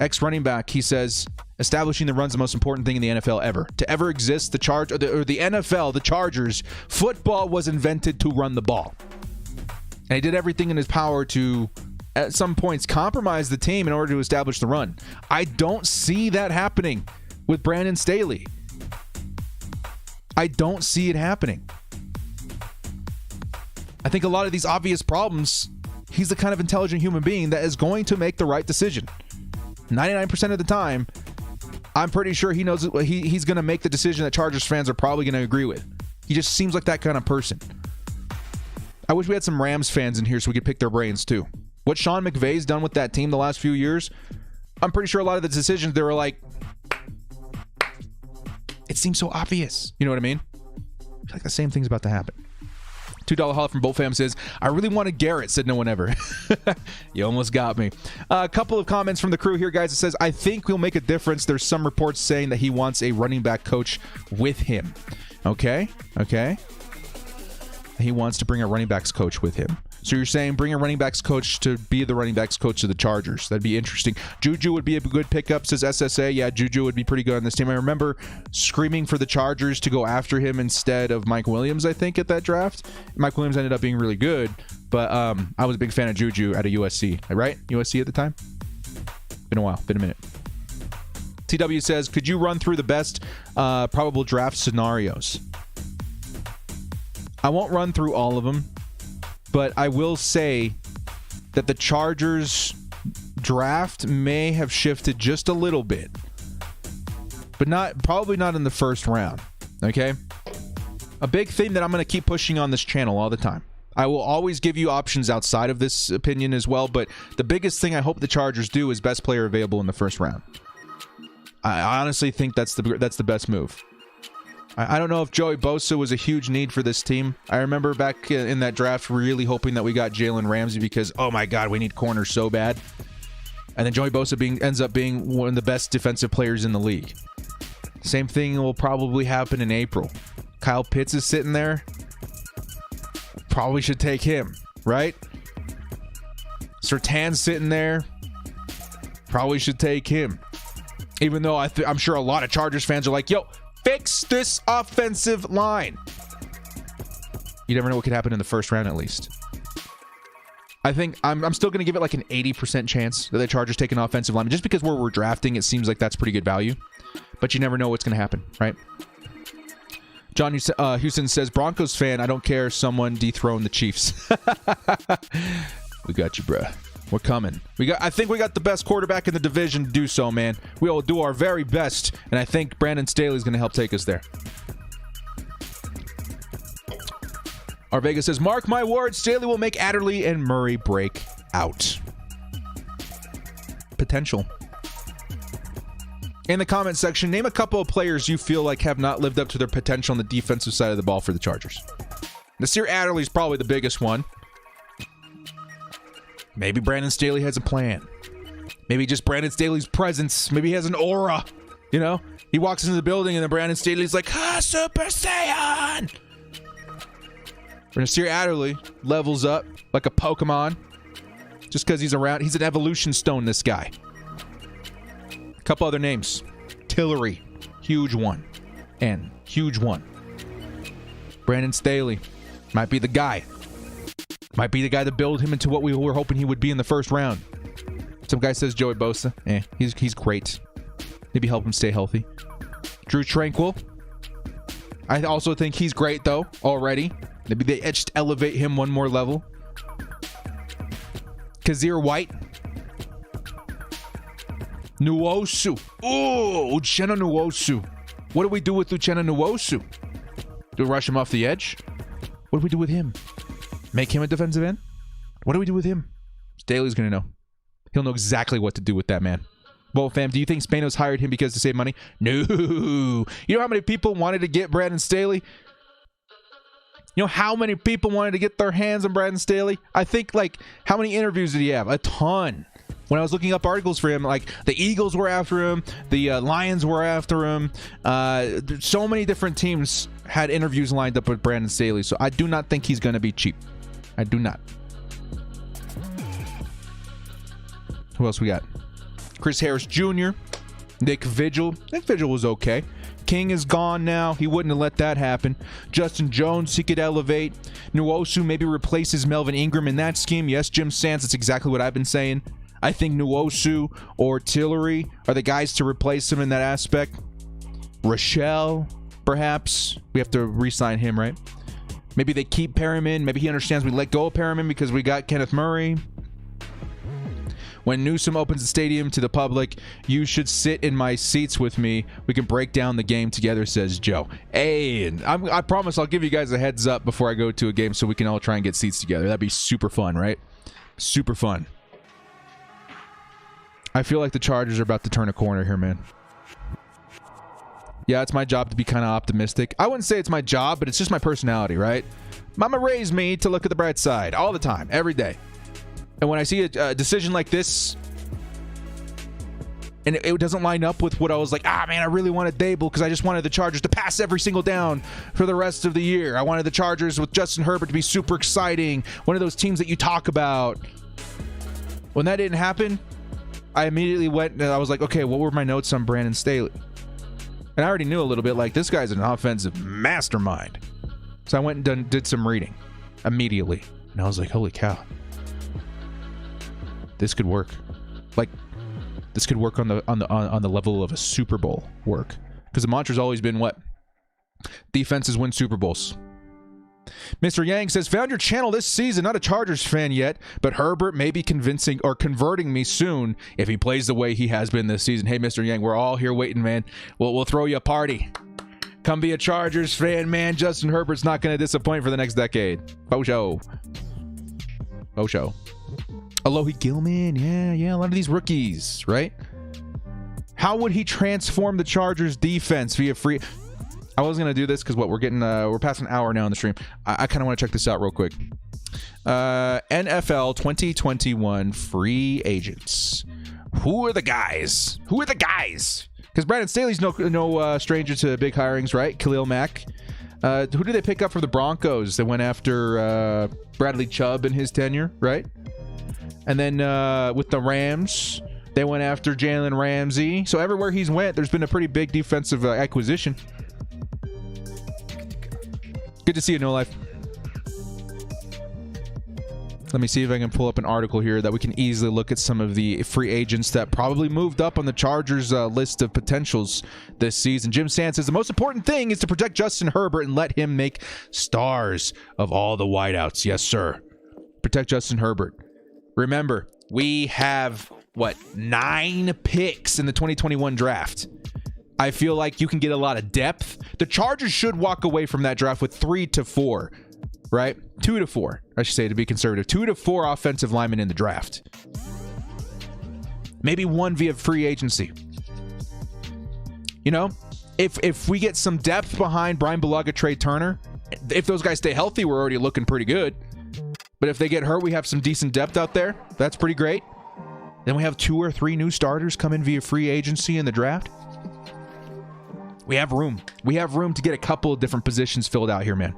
Ex-running back, he says, establishing the run's the most important thing in the NFL ever. To ever exist, the NFL, the Chargers, football was invented to run the ball. And he did everything in his power to, at some points, compromise the team in order to establish the run. I don't see that happening with Brandon Staley. I don't see it happening. I think a lot of these obvious problems, he's the kind of intelligent human being that is going to make the right decision. 99% of the time, I'm pretty sure he knows he's going to make the decision that Chargers fans are probably going to agree with. He just seems like that kind of person. I wish we had some Rams fans in here so we could pick their brains too. What Sean McVay's done with that team the last few years, I'm pretty sure a lot of the decisions, they were like, it seems so obvious. You know what I mean? I feel like the same thing's about to happen. $2 holla from Bolt Fam says, I really wanted Garrett, said no one ever. You almost got me. A couple of comments from the crew here, guys. It says, I think we'll make a difference. There's some reports saying that he wants a running back coach with him. Okay. He wants to bring a running backs coach with him. So you're saying bring a running backs coach to be the running backs coach of the Chargers. That'd be interesting. Juju would be a good pickup, says SSA. Yeah, Juju would be pretty good on this team. I remember screaming for the Chargers to go after him instead of Mike Williams, I think, at that draft. Mike Williams ended up being really good, but I was a big fan of Juju at a USC. Right? USC at the time? Been a while. Been a minute. TW says, could you run through the best probable draft scenarios? I won't run through all of them, but I will say that the Chargers draft may have shifted just a little bit, but probably not in the first round. Okay? A big thing that I'm going to keep pushing on this channel all the time. I will always give you options outside of this opinion as well, but the biggest thing I hope the Chargers do is best player available in the first round. I honestly think that's the best move. I don't know if Joey Bosa was a huge need for this team. I remember back in that draft really hoping that we got Jalen Ramsey because, oh my God, we need corners so bad. And then Joey Bosa ends up being one of the best defensive players in the league. Same thing will probably happen in April. Kyle Pitts is sitting there. Probably should take him, right? Surtain's sitting there. Probably should take him. Even though I'm sure a lot of Chargers fans are like, yo, fix this offensive line. You never know what could happen in the first round, at least. I think I'm still going to give it like an 80% chance that the Chargers take an offensive lineman. Just because where we're drafting, it seems like that's pretty good value. But you never know what's going to happen, right? John Houston says, Broncos fan, I don't care. Someone dethrone the Chiefs. We got you, bruh. We're coming. I think we got the best quarterback in the division to do so, man. We will do our very best, and I think Brandon Staley is going to help take us there. Our Vega says, mark my words, Staley will make Adderley and Murray break out. Potential. In the comment section, name a couple of players you feel like have not lived up to their potential on the defensive side of the ball for the Chargers. Nasir Adderley is probably the biggest one. Maybe Brandon Staley has a plan. Maybe just Brandon Staley's presence. Maybe he has an aura. You know? He walks into the building and then Brandon Staley's like, Super Saiyan! Nasir Adderley levels up like a Pokemon. Just because he's around. He's an evolution stone, this guy. A couple other names. Tillery. Huge one. And huge one. Brandon Staley. Might be the guy. Might be the guy to build him into what we were hoping he would be in the first round. Some guy says Joey Bosa. He's great. Maybe help him stay healthy. Drew Tranquil. I also think he's great, though, already. Maybe they just elevate him one more level. Kazir White. Nwosu. Oh, Uchenna Nwosu. What do we do with Uchenna Nwosu? Do we rush him off the edge? What do we do with him? Make him a defensive end? What do we do with him? Staley's going to know. He'll know exactly what to do with that man. Well, fam, do you think Spanos hired him because to save money? No. You know how many people wanted to get Brandon Staley? You know how many people wanted to get their hands on Brandon Staley? I think, like, how many interviews did he have? A ton. When I was looking up articles for him, like, the Eagles were after him. The Lions were after him. So many different teams had interviews lined up with Brandon Staley. So I do not think he's going to be cheap. I do not. Who else we got? Chris Harris Jr., Nick Vigil. Nick Vigil was okay. King is gone now. He wouldn't have let that happen. Justin Jones, he could elevate. Nwosu maybe replaces Melvin Ingram in that scheme. Yes, Jim Sands, that's exactly what I've been saying. I think Nwosu or Tillery are the guys to replace him in that aspect. Rochelle, perhaps. We have to re-sign him, right? Maybe they keep Perriman. Maybe he understands we let go of Perriman because we got Kenneth Murray. When Newsom opens the stadium to the public, you should sit in my seats with me. We can break down the game together, says Joe. Hey, and I promise I'll give you guys a heads up before I go to a game so we can all try and get seats together. That'd be super fun, right? Super fun. I feel like the Chargers are about to turn a corner here, man. Yeah, it's my job to be kind of optimistic. I wouldn't say it's my job, but it's just my personality, right? Mama raised me to look at the bright side all the time, every day. And when I see a decision like this, and it doesn't line up with what I was like, man, I really wanted Dable because I just wanted the Chargers to pass every single down for the rest of the year. I wanted the Chargers with Justin Herbert to be super exciting. One of those teams that you talk about. When that didn't happen, I immediately went and I was like, okay, what were my notes on Brandon Staley? And I already knew a little bit, like, this guy's an offensive mastermind. So I went and did some reading immediately. And I was like, holy cow. This could work. Like, this could work on the level of a Super Bowl work. Because the mantra's always been what? Defenses win Super Bowls. Mr. Yang says, found your channel this season. Not a Chargers fan yet, but Herbert may be convincing or converting me soon if he plays the way he has been this season. Hey, Mr. Yang, we're all here waiting, man. We'll throw you a party. Come be a Chargers fan, man. Justin Herbert's not going to disappoint for the next decade. Faux show. Faux show. Alohi Gilman, yeah, a lot of these rookies, right? How would he transform the Chargers defense via free? I was gonna do this because we're past an hour now on the stream. I kind of want to check this out real quick. NFL 2021 free agents. Who are the guys? Because Brandon Staley's no stranger to big hirings, right? Khalil Mack. Who did they pick up from the Broncos? They went after Bradley Chubb in his tenure, right? And then with the Rams, they went after Jalen Ramsey. So everywhere he's went, there's been a pretty big defensive acquisition. Good to see you, No Life. Let me see if I can pull up an article here that we can easily look at some of the free agents that probably moved up on the Chargers list of potentials this season. Jim Sands says the most important thing is to protect Justin Herbert and let him make stars of all the wideouts. Yes, sir. Protect Justin Herbert. Remember, we have, 9 picks in the 2021 draft. I feel like you can get a lot of depth. The Chargers should walk away from that draft with 3 to 4, right? 2 to 4, I should say, to be conservative. 2 to 4 offensive linemen in the draft. Maybe 1 via free agency. You know, if we get some depth behind Brian Bulaga, Trey Turner, if those guys stay healthy, we're already looking pretty good. But if they get hurt, we have some decent depth out there. That's pretty great. Then we have 2 or 3 new starters come in via free agency in the draft. We have room. We have room to get a couple of different positions filled out here, man.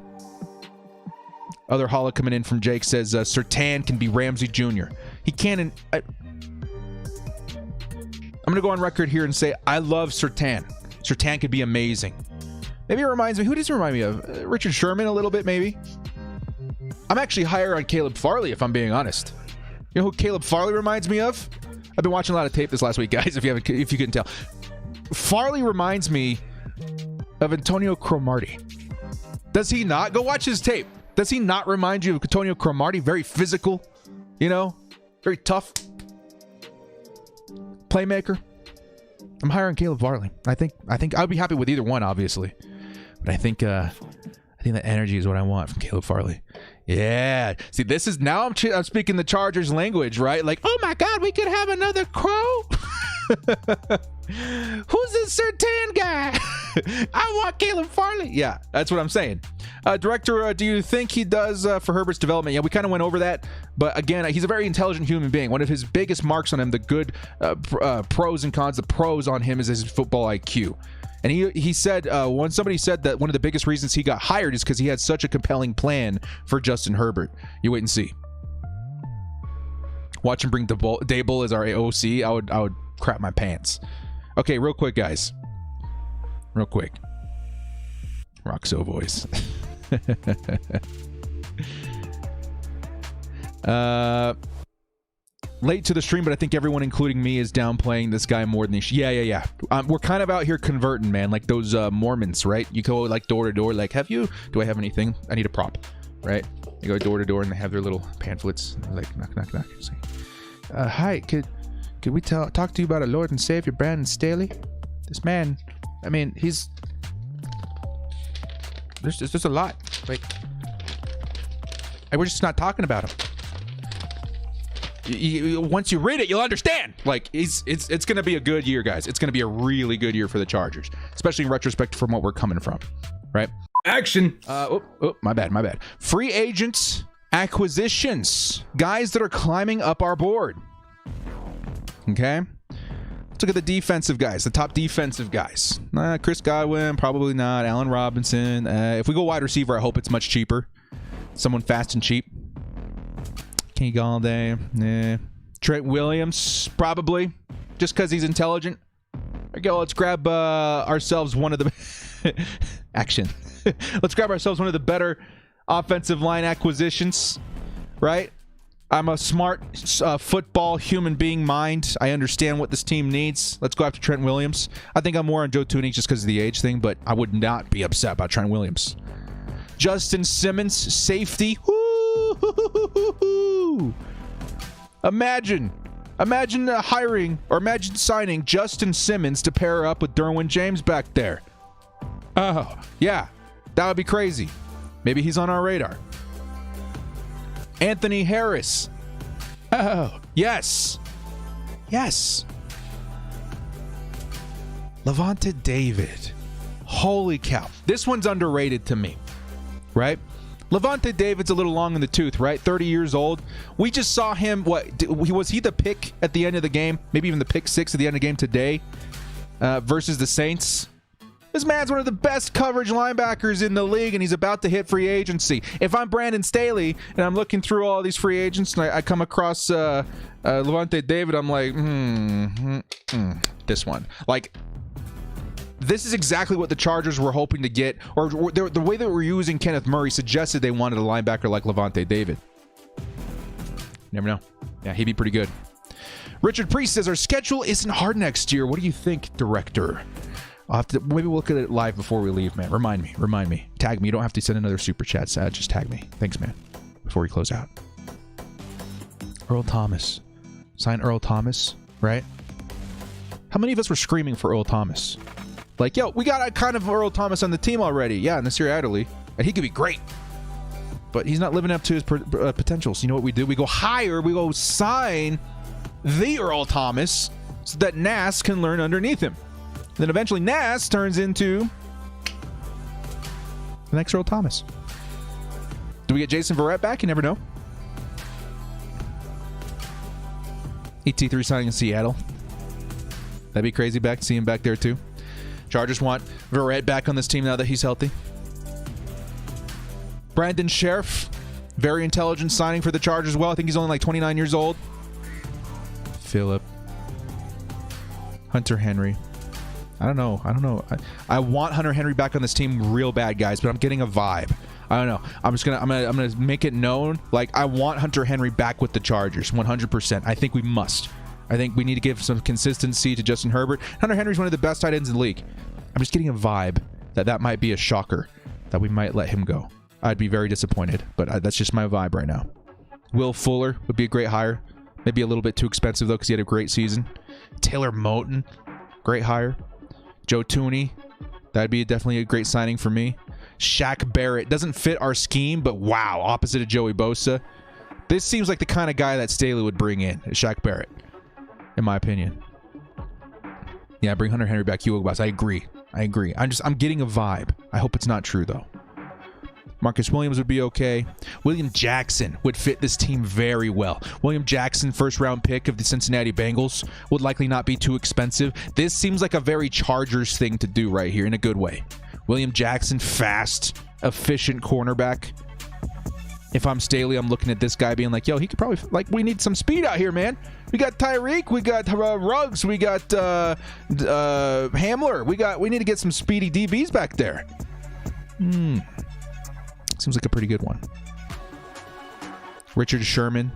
Other holla coming in from Jake says Surtain can be Ramsey Jr. He can. I'm going to go on record here and say I love Surtain. Surtain could be amazing. Maybe it reminds me. Who does he remind me of? Richard Sherman a little bit, maybe. I'm actually higher on Caleb Farley, if I'm being honest. You know who Caleb Farley reminds me of? I've been watching a lot of tape this last week, guys, if you couldn't tell. Farley reminds me of Antonio Cromartie. Does he not? Go watch his tape. Does he not remind you of Antonio Cromartie? Very physical, you know, very tough playmaker. I'm higher on Caleb Farley. I think I'd be happy with either one, obviously, but I think that energy is what I want from Caleb Farley. Yeah. See, this is now I'm speaking the Chargers language, right? Like, oh my God, we could have another Crow. Who's this Surtain guy? I want Caleb Farley. Yeah, that's what I'm saying. Director, do you think he does for Herbert's development? Yeah, we kind of went over that. But again, he's a very intelligent human being. One of his biggest marks on him, the good pros and cons, the pros on him is his football IQ. And he said, when somebody said that one of the biggest reasons he got hired is because he had such a compelling plan for Justin Herbert. You wait and see. Watch him bring Dable as our OC. I would crap my pants. Okay, real quick, guys. Real quick. Roxo voice. Late to the stream, but I think everyone, including me, is downplaying this guy more than they should. Yeah. We're kind of out here converting, man, like those Mormons, right? You go like door to door, like, do I have anything? I need a prop, right? They go door to door and they have their little pamphlets, like knock, knock, knock. Like, hi, could we talk to you about our Lord and Savior Brandon Staley? This man, I mean, there's just a lot. Like, we're just not talking about him. Once you read it, you'll understand. Like, it's going to be a good year, guys. It's going to be a really good year for the Chargers, especially in retrospect from what we're coming from, right? Action. My bad. Free agents, acquisitions, guys that are climbing up our board. Okay. Let's look at the defensive guys, the top defensive guys. Chris Godwin, probably not. Allen Robinson. If we go wide receiver, I hope it's much cheaper. Someone fast and cheap. Kenny Galladay. Nah. Trent Williams, probably. Just because he's intelligent. Okay, let's grab ourselves one of the... Action. Let's grab ourselves one of the better offensive line acquisitions. Right? I'm a smart football human being mind. I understand what this team needs. Let's go after Trent Williams. I think I'm more on Joe Tooney just because of the age thing, but I would not be upset about Trent Williams. Justin Simmons, safety. Woo! Imagine hiring or imagine signing Justin Simmons to pair up with Derwin James back there. Oh, yeah. That would be crazy. Maybe he's on our radar. Anthony Harris. Oh, yes. Levante David. Holy cow. This one's underrated to me, right? Levante David's a little long in the tooth, right? 30 years old. We just saw him, was he the pick at the end of the game? Maybe even the pick 6 at the end of the game today versus the Saints? This man's one of the best coverage linebackers in the league, and he's about to hit free agency. If I'm Brandon Staley, and I'm looking through all these free agents, and I come across Levante David, I'm like, this one. Like, this is exactly what the Chargers were hoping to get, or the way that we're using Kenneth Murray suggested they wanted a linebacker like Levante David. Never know. Yeah, he'd be pretty good. Richard Priest says, our schedule isn't hard next year. What do you think, director? I'll have to, maybe we'll look at it live before we leave, man. Remind me. Tag me. You don't have to send another super chat. Just tag me. Thanks, man. Before we close out. Earl Thomas. Sign Earl Thomas, right? How many of us were screaming for Earl Thomas? Like, yo, we got a kind of Earl Thomas on the team already. Yeah, in Nasir Adderley. And he could be great. But he's not living up to his potentials. You know what we do? We go hire. We go sign the Earl Thomas so that Nas can learn underneath him. Then eventually Nas turns into the next Earl Thomas. Do we get Jason Verrett back? You never know. ET3 signing in Seattle. That'd be crazy back. See him back there too. Chargers want Verrett back on this team now that he's healthy. Brandon Sheriff. Very intelligent signing for the Chargers as well. I think he's only like 29 years old. Phillip. Hunter Henry. I don't know. I want Hunter Henry back on this team real bad, guys, but I'm getting a vibe. I don't know. I'm gonna make it known. Like, I want Hunter Henry back with the Chargers, 100%. I think we must. I think we need to give some consistency to Justin Herbert. Hunter Henry's one of the best tight ends in the league. I'm just getting a vibe that might be a shocker, that we might let him go. I'd be very disappointed, but that's just my vibe right now. Will Fuller would be a great hire. Maybe a little bit too expensive, though, because he had a great season. Taylor Moton, great hire. Joe Tooney, that'd be definitely a great signing for me. Shaq Barrett doesn't fit our scheme, but wow, opposite of Joey Bosa. This seems like the kind of guy that Staley would bring in, Shaq Barrett, in my opinion. Yeah, bring Hunter Henry back, Hugo Boss. I agree. I'm getting a vibe. I hope it's not true, though. Marcus Williams would be okay. William Jackson would fit this team very well. William Jackson, first-round pick of the Cincinnati Bengals, would likely not be too expensive. This seems like a very Chargers thing to do right here in a good way. William Jackson, fast, efficient cornerback. If I'm Staley, I'm looking at this guy being like, yo, he could probably, like, we need some speed out here, man. We got Tyreek, we got Ruggs, we got Hamler. We need to get some speedy DBs back there. Seems like a pretty good one. Richard Sherman.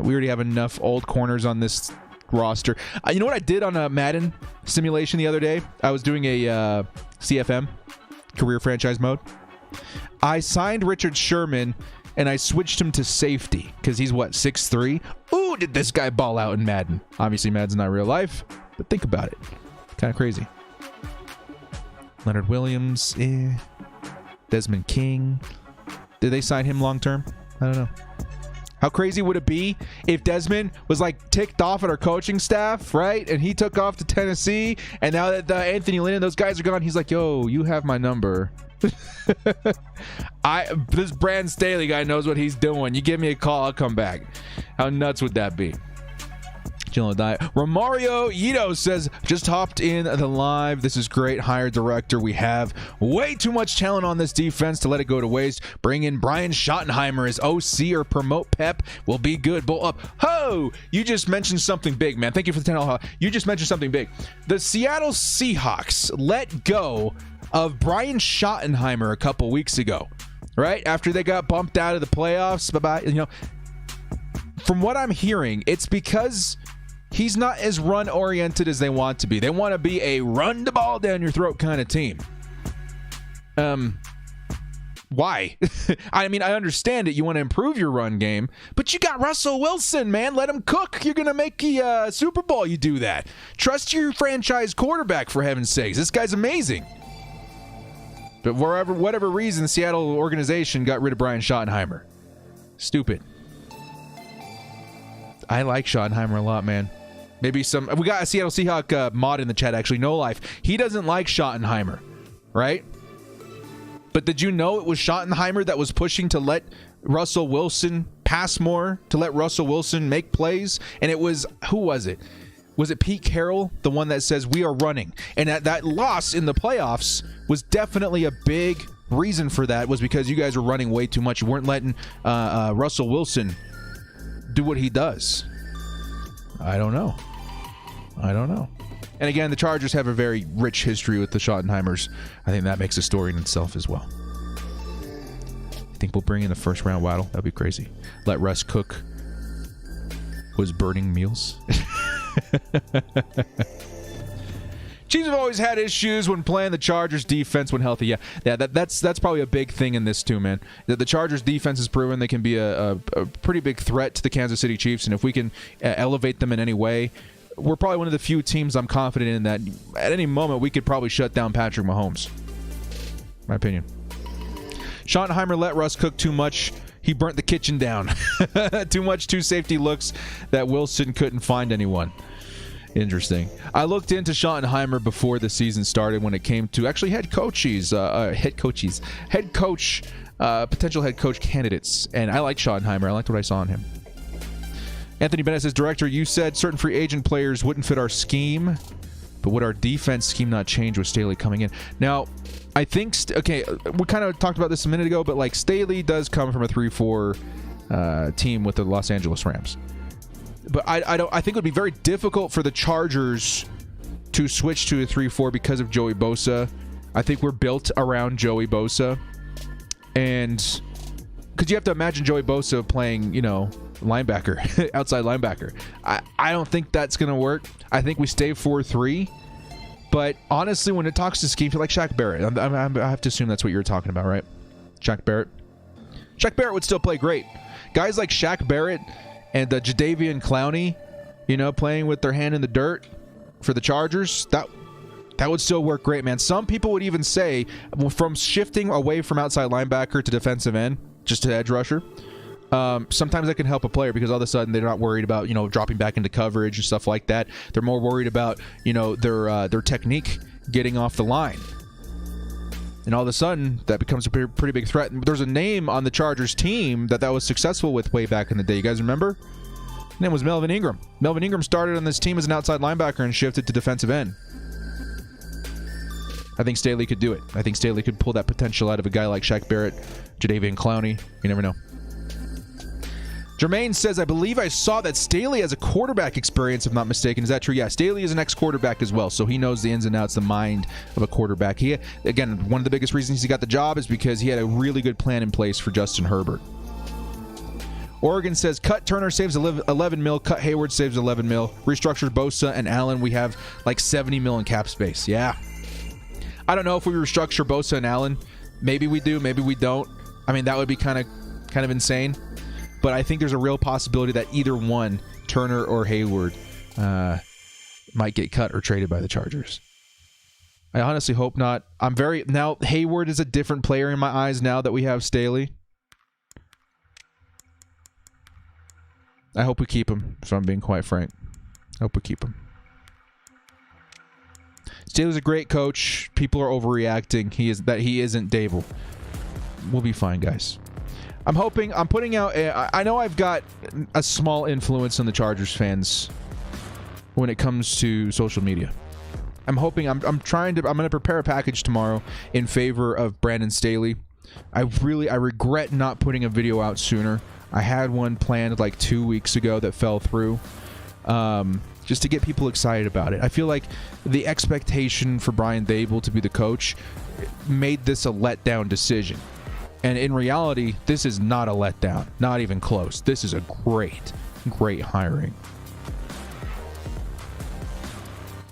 We already have enough old corners on this roster. You know what I did on a Madden simulation the other day? I was doing a CFM, career franchise mode. I signed Richard Sherman and I switched him to safety because he's, 6'3"? Ooh, did this guy ball out in Madden. Obviously, Madden's not real life, but think about it. Kind of crazy. Leonard Williams, Desmond King. Did they sign him long term? I don't know. How crazy would it be if Desmond was ticked off at our coaching staff, right? And he took off to Tennessee, and now that Anthony Lynn and those guys are gone, he's like, yo, you have my number. This Brandon Staley guy knows what he's doing. You give me a call, I'll come back. How nuts would that be? Romario Ito says, just hopped in the live. This is great. Hire director. We have way too much talent on this defense to let it go to waste. Bring in Brian Schottenheimer as OC or promote Pep. Will be good. Bull up. Ho! You just mentioned something big, man. Thank you for the $10. You just mentioned something big. The Seattle Seahawks let go of Brian Schottenheimer a couple weeks ago, right? After they got bumped out of the playoffs. Bye-bye. From what I'm hearing, it's because he's not as run-oriented as they want to be. They want to be a run the ball down your throat kind of team. Why? I mean, I understand it. You want to improve your run game, but you got Russell Wilson, man. Let him cook. You're going to make the Super Bowl. You do that. Trust your franchise quarterback, for heaven's sakes. This guy's amazing. But whatever reason, the Seattle organization got rid of Brian Schottenheimer. Stupid. I like Schottenheimer a lot, man. Maybe we got a Seattle Seahawk mod in the chat, actually. No life. He doesn't like Schottenheimer, right? But did you know it was Schottenheimer that was pushing to let Russell Wilson pass more, to let Russell Wilson make plays? And it was, who was it? Was it Pete Carroll, the one that says we are running? And that loss in the playoffs was definitely a big reason for that, was because you guys were running way too much. You weren't letting Russell Wilson do what he does. I don't know. And again, the Chargers have a very rich history with the Schottenheimers. I think that makes a story in itself as well. I think we'll bring in the first round Waddle. That'd be crazy. Let Russ cook was burning meals. Chiefs have always had issues when playing the Chargers defense when healthy. Yeah, that's probably a big thing in this too, man. That the Chargers defense has proven they can be a pretty big threat to the Kansas City Chiefs, and if we can elevate them in any way, we're probably one of the few teams I'm confident in that at any moment we could probably shut down Patrick Mahomes. My opinion. Schottenheimer let Russ cook too much. He burnt the kitchen down. Two safety looks that Wilson couldn't find anyone. Interesting. I looked into Schottenheimer before the season started when it came to actually potential head coach candidates, and I like Schottenheimer. I liked what I saw in him. Anthony Bennett says, Director, you said certain free agent players wouldn't fit our scheme, but would our defense scheme not change with Staley coming in? Now, I think, we kind of talked about this a minute ago, but Staley does come from a 3-4 team with the Los Angeles Rams. But I think it would be very difficult for the Chargers to switch to a 3-4 because of Joey Bosa. I think we're built around Joey Bosa. And because you have to imagine Joey Bosa playing, linebacker, outside linebacker. I don't think that's going to work. I think we stay 4-3. But honestly, when it talks to schemes, like Shaq Barrett, I have to assume that's what you're talking about, right? Shaq Barrett. Shaq Barrett would still play great. Guys like Shaq Barrett and Jadeveon Clowney, playing with their hand in the dirt for the Chargers, that would still work great, man. Some people would even say from shifting away from outside linebacker to defensive end, just to edge rusher, sometimes that can help a player because all of a sudden they're not worried about, dropping back into coverage and stuff like that. They're more worried about, their technique getting off the line. And all of a sudden, that becomes a pretty big threat. And there's a name on the Chargers team that was successful with way back in the day. You guys remember? His name was Melvin Ingram. Melvin Ingram started on this team as an outside linebacker and shifted to defensive end. I think Staley could do it. I think Staley could pull that potential out of a guy like Shaq Barrett, Jadeveon Clowney. You never know. Jermaine says, I believe I saw that Staley has a quarterback experience, if not mistaken. Is that true? Yeah, Staley is an ex-quarterback as well, so he knows the ins and outs, the mind of a quarterback. Again, one of the biggest reasons he got the job is because he had a really good plan in place for Justin Herbert. Oregon says, cut Turner saves 11 mil, cut Hayward saves 11 mil, restructured Bosa and Allen. We have like 70 mil in cap space. Yeah. I don't know if we restructure Bosa and Allen. Maybe we do, maybe we don't. I mean, that would be kind of insane. But I think there's a real possibility that either one, Turner or Hayward, might get cut or traded by the Chargers. I honestly hope not. Now Hayward is a different player in my eyes now that we have Staley. I hope we keep him, if I'm being quite frank. I hope we keep him. Staley's a great coach. People are overreacting. He isn't Dable. We'll be fine, guys. I'm putting out I know I've got a small influence on the Chargers fans when it comes to social media. I'm going to prepare a package tomorrow in favor of Brandon Staley. I regret not putting a video out sooner. I had one planned like 2 weeks ago that fell through. Just to get people excited about it. I feel like the expectation for Brian Dable to be the coach made this a letdown decision. And in reality, this is not a letdown. Not even close. This is a great hiring.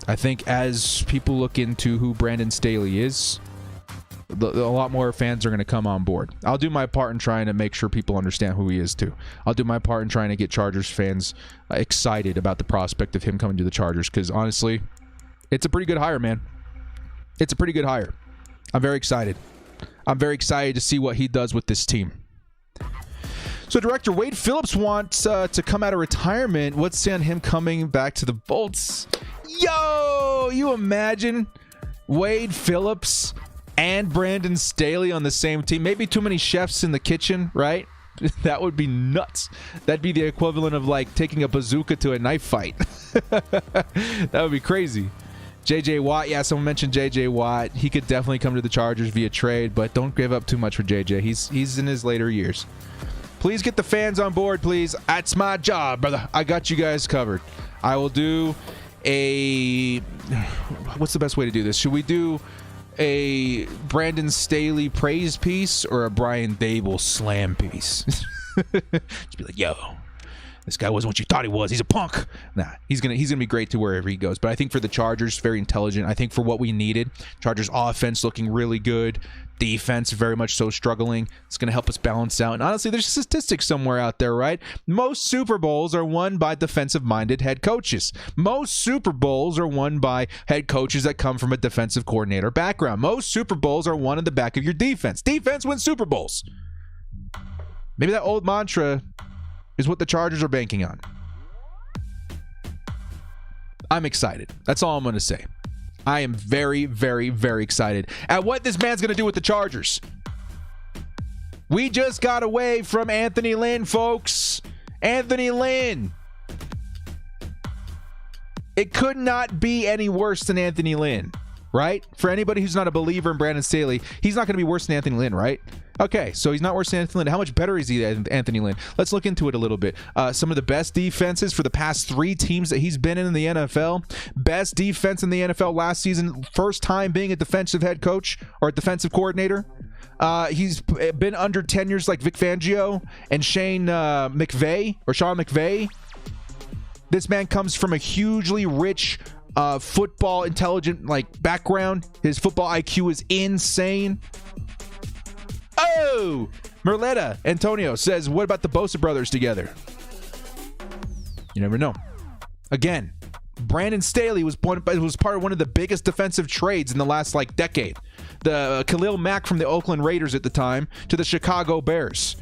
I think as people look into who Brandon Staley is, a lot more fans are going to come on board. I'll do my part in trying to make sure people understand who he is too. I'll do my part in trying to get Chargers fans excited about the prospect of him coming to the Chargers because honestly, it's a pretty good hire, man. It's a pretty good hire. I'm very excited. I'm very excited to see what he does with this team. So director Wade Phillips wants to come out of retirement. What's on him coming back to the Bolts? Yo, you imagine Wade Phillips and Brandon Staley on the same team? Maybe too many chefs in the kitchen, right? That would be nuts. That'd be the equivalent of like taking a bazooka to a knife fight. That would be crazy. JJ Watt, yeah, someone mentioned JJ Watt. He could definitely come to the Chargers via trade, but don't give up too much for JJ. He's in his later years. Please get the fans on board, please. That's my job, brother. I got you guys covered. I will do what's the best way to do this? Should we do a Brandon Staley praise piece or a Brian Dable slam piece? Just be like, yo, this guy wasn't what you thought he was. He's a punk. Nah, he's gonna be great to wherever he goes. But I think for the Chargers, very intelligent. I think for what we needed, Chargers offense looking really good, defense very much so struggling. It's gonna help us balance out. And honestly, there's statistics somewhere out there, right? Most Super Bowls are won by defensive-minded head coaches. Most Super Bowls are won by head coaches that come from a defensive coordinator background. Most Super Bowls are won in the back of your defense. Defense wins Super Bowls. Maybe that old mantra is what the Chargers are banking on. I'm excited. That's all I'm going to say. I am very, very, very excited at what this man's going to do with the Chargers. We just got away from Anthony Lynn, folks. Anthony Lynn. It could not be any worse than Anthony Lynn. right? For anybody who's not a believer in Brandon Staley, he's not going to be worse than Anthony Lynn, right? Okay, so he's not worse than Anthony Lynn. How much better is he than Anthony Lynn? Let's look into it a little bit. Some of the best defenses for the past 3 teams that he's been in the NFL. Best defense in the NFL last season. First time being a defensive head coach or a defensive coordinator. He's been under tenures like Vic Fangio and Sean McVay. This man comes from a hugely rich football intelligent background. His football IQ is insane. Oh, Merletta Antonio says, what about the Bosa brothers together? You never know. Again, Brandon Staley was part of one of the biggest defensive trades in the last decade. The Khalil Mack from the Oakland Raiders at the time to the Chicago Bears.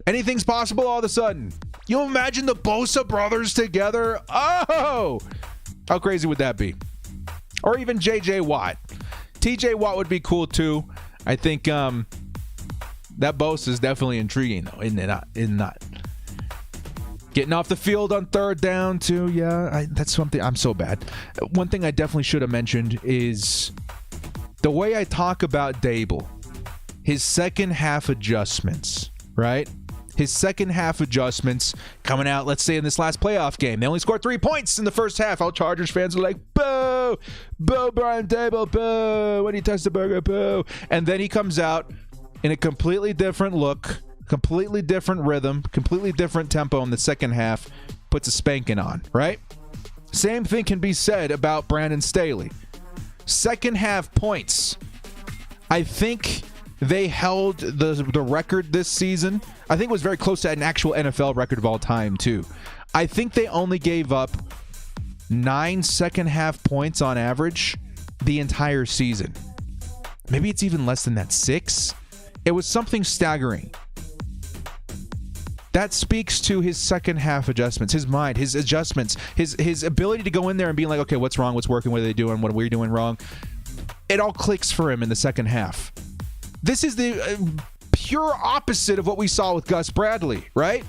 Anything's possible all of a sudden. You imagine the Bosa brothers together? Oh, how crazy would that be? Or even J.J. Watt. T.J. Watt would be cool too. I think that Bosa is definitely intriguing, though, isn't it not? Getting off the field on third down, too. Yeah, that's something. I'm so bad. One thing I definitely should have mentioned is the way I talk about Dable, his second half adjustments, right? His second half adjustments coming out, let's say in this last playoff game. They only scored 3 points in the first half. All Chargers fans are like, boo! Boo, Brian Dable, boo! When he touched the burger, boo! And then he comes out in a completely different look, completely different rhythm, completely different tempo in the second half, puts a spanking on, right? Same thing can be said about Brandon Staley. Second half points. I think they held the record this season. I think it was very close to an actual NFL record of all time, too. I think they only gave up 9 second half points on average the entire season. Maybe it's even less than that, 6. It was something staggering. That speaks to his second half adjustments, his mind, his adjustments, his ability to go in there and be like, okay, what's wrong? What's working? What are they doing? What are we doing wrong? It all clicks for him in the second half. This is the pure opposite of what we saw with Gus Bradley, right?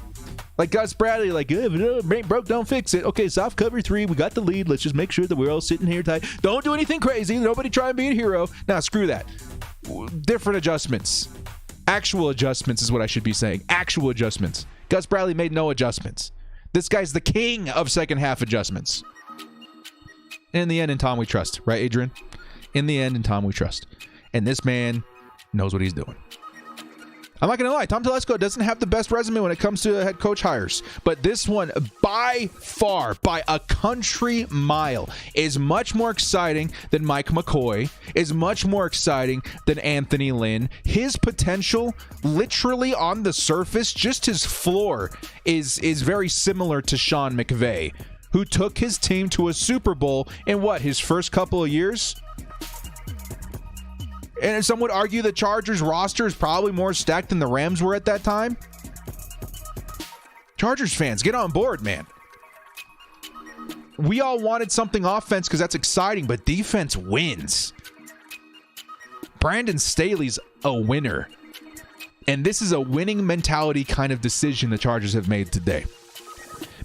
Like Gus Bradley, if it ain't broke, don't fix it. Okay, soft cover 3, we got the lead. Let's just make sure that we're all sitting here tight. Don't do anything crazy. Nobody try and be a hero. Nah, screw that. Different adjustments. Actual adjustments is what I should be saying. Actual adjustments. Gus Bradley made no adjustments. This guy's the king of second half adjustments. And in the end, in Tom we trust. Right, Adrian? In the end, in Tom we trust. And this man knows what he's doing. I'm not going to lie. Tom Telesco doesn't have the best resume when it comes to head coach hires. But this one, by far, by a country mile, is much more exciting than Mike McCoy, is much more exciting than Anthony Lynn. His potential, literally on the surface, just his floor, is very similar to Sean McVay, who took his team to a Super Bowl in his first couple of years? And some would argue the Chargers roster is probably more stacked than the Rams were at that time. Chargers fans, get on board, man. We all wanted something offense because that's exciting, but defense wins. Brandon Staley's a winner. And this is a winning mentality kind of decision the Chargers have made today.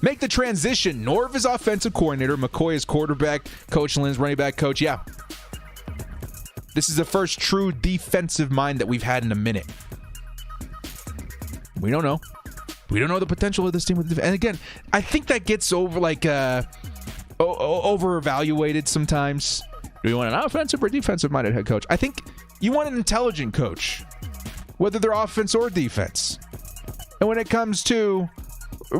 Make the transition. Norv is offensive coordinator. McCoy is quarterback. Coach Lynn's running back coach. Yeah. This is the first true defensive mind that we've had in a minute. We don't know. We don't know the potential of this team. And again, I think that gets over-evaluated sometimes. Do you want an offensive or defensive-minded head coach? I think you want an intelligent coach, whether they're offense or defense. And when it comes to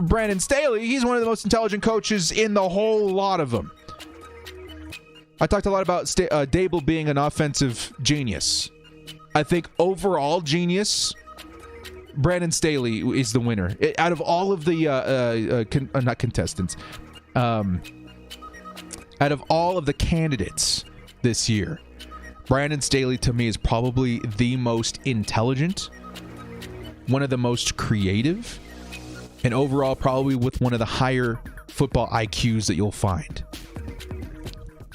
Brandon Staley, he's one of the most intelligent coaches in the whole lot of them. I talked a lot about Dable being an offensive genius. I think overall genius, Brandon Staley is the winner. Out of all of the, not contestants, out of all of the candidates this year, Brandon Staley to me is probably the most intelligent, one of the most creative, and overall probably with one of the higher football IQs that you'll find.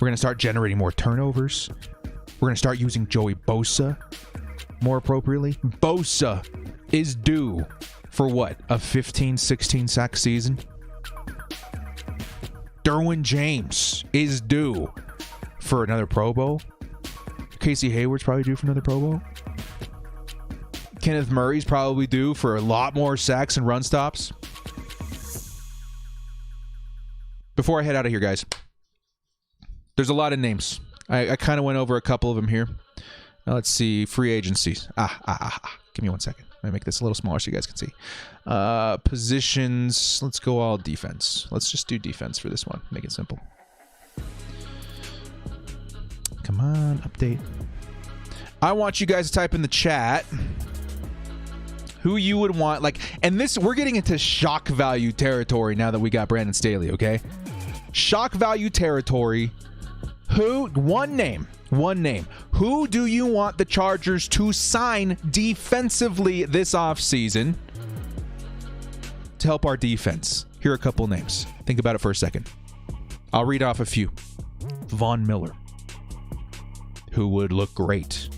We're going to start generating more turnovers. We're going to start using Joey Bosa more appropriately. Bosa is due for a 15, 16 sack season? Derwin James is due for another Pro Bowl. Casey Hayward's probably due for another Pro Bowl. Kenneth Murray's probably due for a lot more sacks and run stops. Before I head out of here, guys, there's a lot of names. I kind of went over a couple of them here. Now let's see. Free agencies. Give me 1 second. Let me make this a little smaller so you guys can see. Positions. Let's go all defense. Let's just do defense for this one. Make it simple. Come on, update. I want you guys to type in the chat who you would want. Like, and this, we're getting into shock value territory now that we got Brandon Staley, okay? Shock value territory. One name. Who do you want the Chargers to sign defensively this offseason to help our defense? Here are a couple names. Think about it for a second. I'll read off a few. Von Miller, who would look great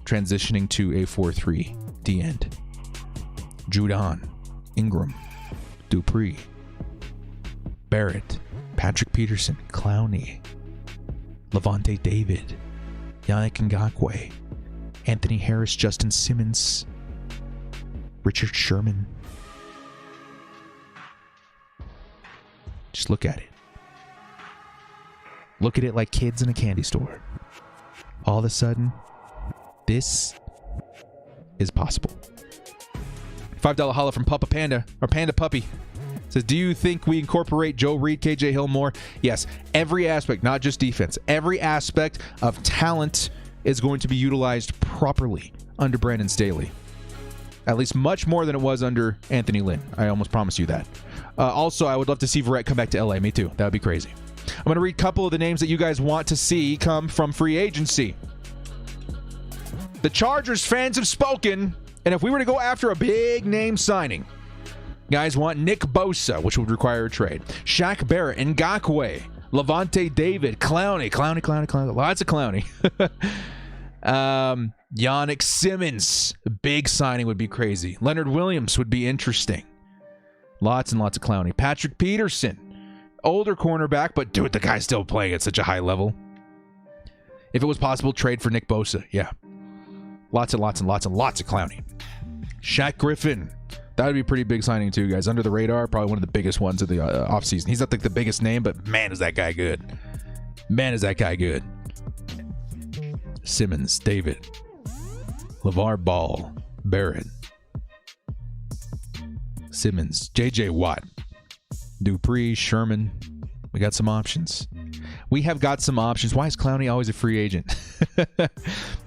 transitioning to a 4-3 D end. Judon, Ingram, Dupree, Barrett, Patrick Peterson, Clowney, Levante David, Yannick Ngakoue, Anthony Harris, Justin Simmons, Richard Sherman. Just look at it. Look at it like kids in a candy store. All of a sudden, this is possible. $5 holla from Papa Panda, or Panda Puppy. Says, do you think we incorporate Joe Reed, KJ Hill more? Yes. Every aspect, not just defense. Every aspect of talent is going to be utilized properly under Brandon Staley. At least much more than it was under Anthony Lynn. I almost promise you that. Also, I would love to see Verrett come back to LA. Me too. That would be crazy. I'm going to read a couple of the names that you guys want to see come from free agency. The Chargers fans have spoken, and if we were to go after a big name signing, guys want Nick Bosa, which would require a trade. Shaq Barrett, Ngakoue, Levante David, Clowney. Lots of Clowney. Yannick Simmons. A big signing would be crazy. Leonard Williams would be interesting. Lots and lots of Clowney. Patrick Peterson. Older cornerback, but dude, the guy's still playing at such a high level. If it was possible, trade for Nick Bosa. Yeah. Lots of Clowney. Shaq Griffin. That would be a pretty big signing too, guys. Under the radar, probably one of the biggest ones of the offseason. He's not like the biggest name, but man, is that guy good. Simmons, David, LeVar Ball, Barrett, Simmons, J.J. Watt, Dupree, Sherman. We got some options. We have got some options. Why is Clowney always a free agent?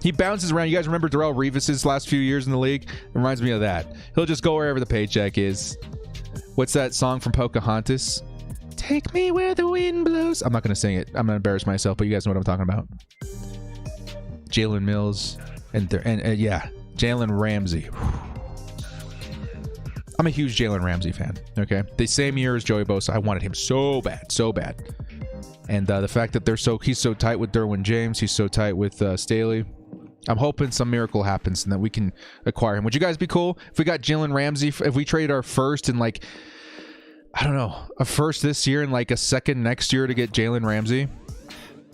He bounces around. You guys remember Darrelle Revis's last few years in the league? It reminds me of that. He'll just go wherever the paycheck is. What's that song from Pocahontas? Take me where the wind blows. I'm not going to sing it. I'm going to embarrass myself, but you guys know what I'm talking about. Jalen Mills and yeah, Jalen Ramsey. I'm a huge Jalen Ramsey fan. Okay, the same year as Joey Bosa, I wanted him so bad. And the fact that he's so tight with Derwin James, he's so tight with Staley. I'm hoping some miracle happens and that we can acquire him. Would you guys be cool if we got Jalen Ramsey? If we traded our first and like, I don't know, a first this year and like a second next year to get Jalen Ramsey?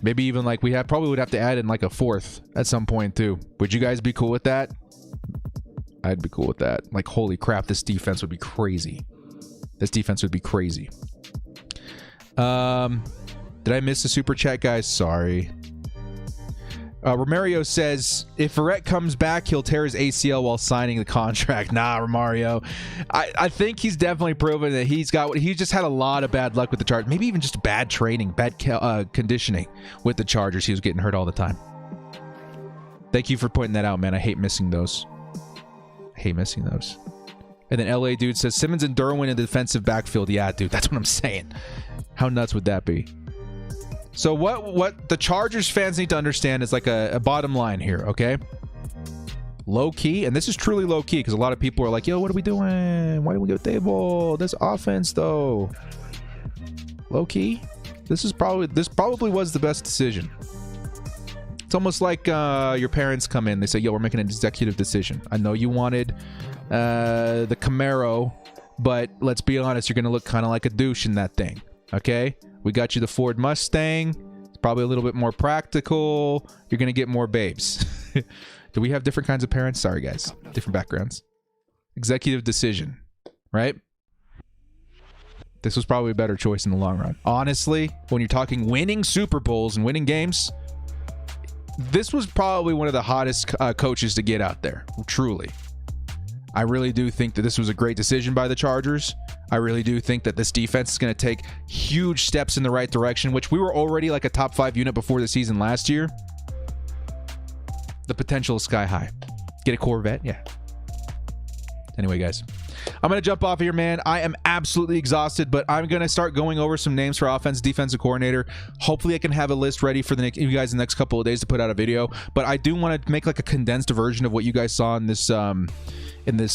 Maybe even like probably would have to add in like a fourth at some point too. Would you guys be cool with that? I'd be cool with that. Like, holy crap, this defense would be crazy. Did I miss a super chat, guys? Sorry. Romario says, if Verrett comes back, he'll tear his ACL while signing the contract. Nah, Romario. I think he's definitely proven that he just had a lot of bad luck with the Chargers. Maybe even just bad training, bad conditioning with the Chargers. He was getting hurt all the time. Thank you for pointing that out, man. I hate missing those. And then LA dude says, Simmons and Derwin in the defensive backfield. Yeah, dude, that's what I'm saying. How nuts would that be? So what the Chargers fans need to understand is like a bottom line here, okay? Low key, and this is truly low key because a lot of people are like, yo, what are we doing? Why do we go table? This offense though. Low key, this probably was the best decision. It's almost like your parents come in, they say, yo, we're making an executive decision. I know you wanted the Camaro, but let's be honest, you're gonna look kind of like a douche in that thing. Okay, we got you the Ford Mustang. It's Probably a little bit more practical. You're going to get more babes. Do we have different kinds of parents? Sorry, guys. Different backgrounds. Executive decision, right? This was probably a better choice in the long run. Honestly, when you're talking winning Super Bowls and winning games, this was probably one of the hottest coaches to get out there. Truly. I really do think that this was a great decision by the Chargers. I really do think that this defense is going to take huge steps in the right direction, which we were already like a top 5 unit before the season last year. The potential is sky high. Get a Corvette? Yeah. Anyway, guys, I'm going to jump off here, man. I am absolutely exhausted, but I'm going to start going over some names for offense, defensive coordinator. Hopefully, I can have a list ready for you guys in the next couple of days to put out a video. But I do want to make like a condensed version of what you guys saw in this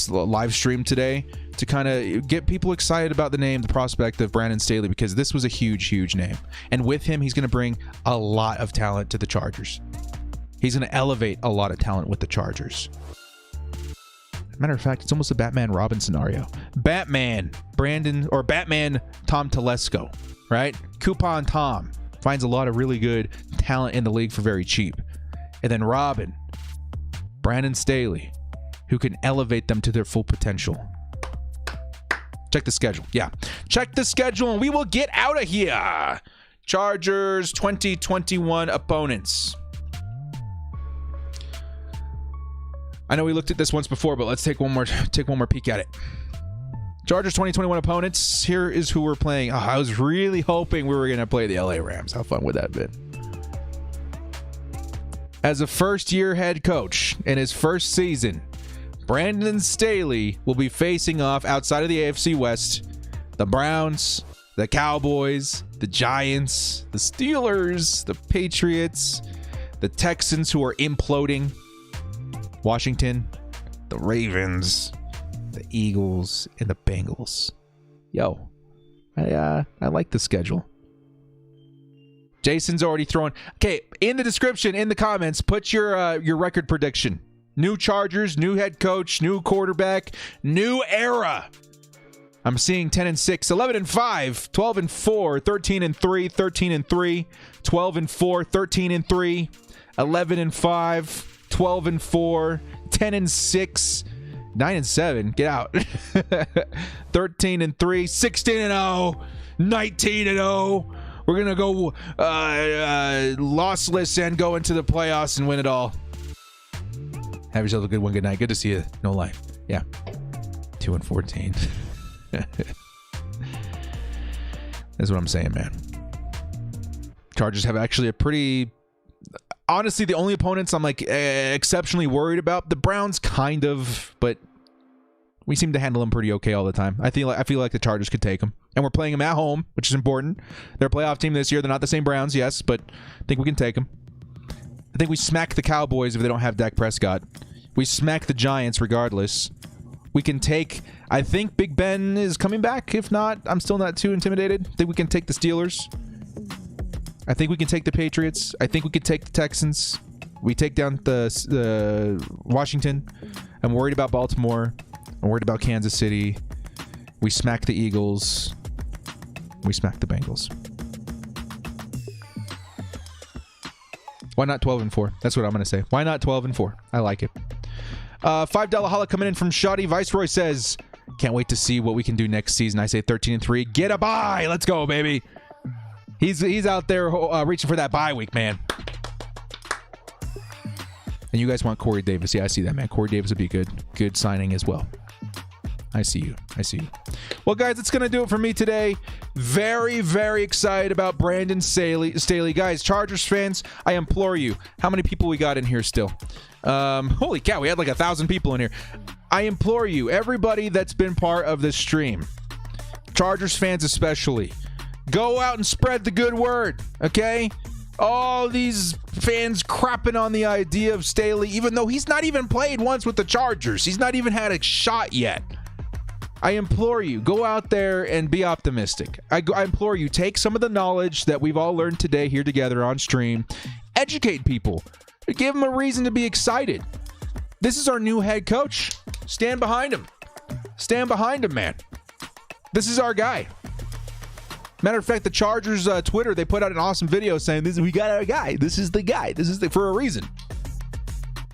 live stream today to kind of get people excited about the name, the prospect of Brandon Staley, because this was a huge, huge name. And with him, he's going to bring a lot of talent to the Chargers. He's going to elevate a lot of talent with the Chargers. Matter of fact, it's almost a Batman Robin scenario. Batman Tom Telesco, right? Coupon Tom finds a lot of really good talent in the league for very cheap. And then Robin, Brandon Staley, who can elevate them to their full potential. Check the schedule. Yeah. Check the schedule and we will get out of here. Chargers 2021 opponents. I know we looked at this once before, but let's take one more peek at it. Chargers 2021 opponents. Here is who we're playing. Oh, I was really hoping we were going to play the LA Rams. How fun would that have been? As a first-year head coach in his first season, Brandon Staley will be facing off outside of the AFC West, the Browns, the Cowboys, the Giants, the Steelers, the Patriots, the Texans who are imploding, Washington, the Ravens, the Eagles, and the Bengals. Yo, I like the schedule. Jason's already throwing. Okay, in the description, in the comments, put your record prediction. New Chargers, new head coach, new quarterback, new era. I'm seeing 10-6, 11-5, 12-4, 13-3, 13-3, 12-4, 13-3, 11-5. 12-4, 10-6, 9-7. Get out. 13-3, 16-0, 19-0. We're gonna go lossless and go into the playoffs and win it all. Have yourself a good one. Good night. Good to see you. No life. Yeah. 2-14. That's what I'm saying, man. Chargers have actually a pretty. Honestly, the only opponents I'm like exceptionally worried about, the Browns kind of, but we seem to handle them pretty okay all the time. I feel like the Chargers could take them, and we're playing them at home, which is important. They're a playoff team this year. They're not the same Browns, yes, but I think we can take them. I think we smack the Cowboys if they don't have Dak Prescott. We smack the Giants regardless. We can take. I think Big Ben is coming back. If not, I'm still not too intimidated. I think we can take the Steelers. I think we can take the Patriots. I think we could take the Texans. We take down the Washington. I'm worried about Baltimore. I'm worried about Kansas City. We smack the Eagles. We smack the Bengals. Why not 12-4? That's what I'm going to say. Why not 12-4? I like it. $5 holla coming in from Shoddy Viceroy says, can't wait to see what we can do next season. I say 13-3. Get a bye. Let's go, baby. He's out there reaching for that bye week, man. And you guys want Corey Davis. Yeah, I see that, man. Corey Davis would be good signing as well. I see you. Well, guys, it's going to do it for me today. Very, very excited about Brandon Staley. Guys, Chargers fans, I implore you. How many people we got in here still? Holy cow, we had like 1,000 people in here. I implore you, everybody that's been part of this stream, Chargers fans especially, go out and spread the good word, okay? All these fans crapping on the idea of Staley, even though he's not even played once with the Chargers. He's not even had a shot yet. I implore you, go out there and be optimistic. I implore you, take some of the knowledge that we've all learned today here together on stream, educate people, give them a reason to be excited. This is our new head coach. Stand behind him. Stand behind him, man. This is our guy. Matter of fact, the Chargers Twitter, they put out an awesome video saying, "We got our guy. This is the guy. This is for a reason."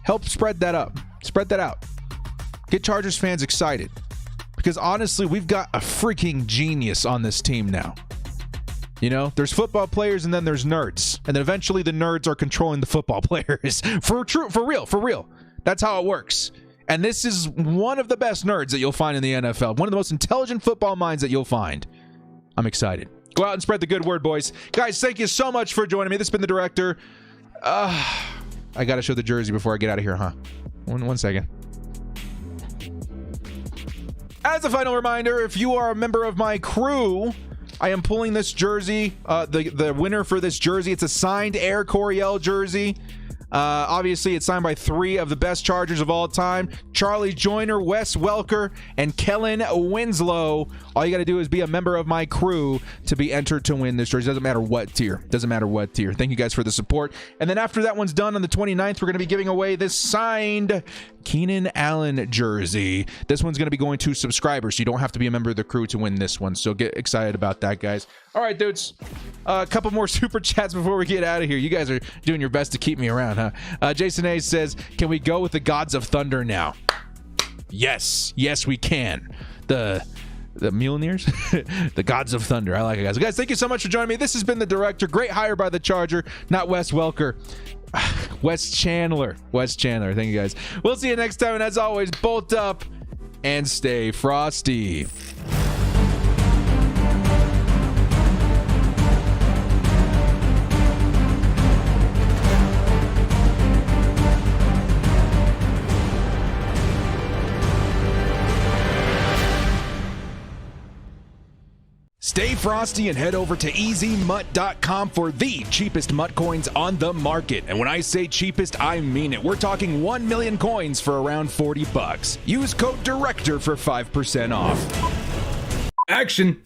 Help spread that up. Spread that out. Get Chargers fans excited. Because honestly, we've got a freaking genius on this team now. You know, there's football players and then there's nerds. And then eventually the nerds are controlling the football players. For real. That's how it works. And this is one of the best nerds that you'll find in the NFL. One of the most intelligent football minds that you'll find. I'm excited. Go out and spread the good word, boys. Guys, thank you so much for joining me. This has been the director. I got to show the jersey before I get out of here, huh? One second. As a final reminder, if you are a member of my crew, I am pulling this jersey, the winner for this jersey. It's a signed Air Coryell jersey. Obviously, it's signed by 3 of the best Chargers of all time: Charlie Joyner, Wes Welker, and Kellen Winslow. All you got to do is be a member of my crew to be entered to win this jersey. Doesn't matter what tier. Thank you guys for the support. And then after that one's done on the 29th, we're going to be giving away this signed Keenan Allen jersey. This one's going to be going to subscribers, so you don't have to be a member of the crew to win this one. So get excited about that, guys. All right, dudes. A couple more super chats before we get out of here. You guys are doing your best to keep me around, huh? Jason A says, "Can we go with the Gods of Thunder now?" Yes, we can. The Mjolnirs? The Gods of Thunder. I like it, guys. Guys, thank you so much for joining me. This has been the director. Great hire by the Charger, not Wes Welker. Wes Chandler. Thank you, guys. We'll see you next time. And as always, bolt up and stay frosty. Stay frosty and head over to EasyMut.com for the cheapest MUT coins on the market. And when I say cheapest, I mean it. We're talking 1 million coins for around $40. Use code DIRECTOR for 5% off. Action!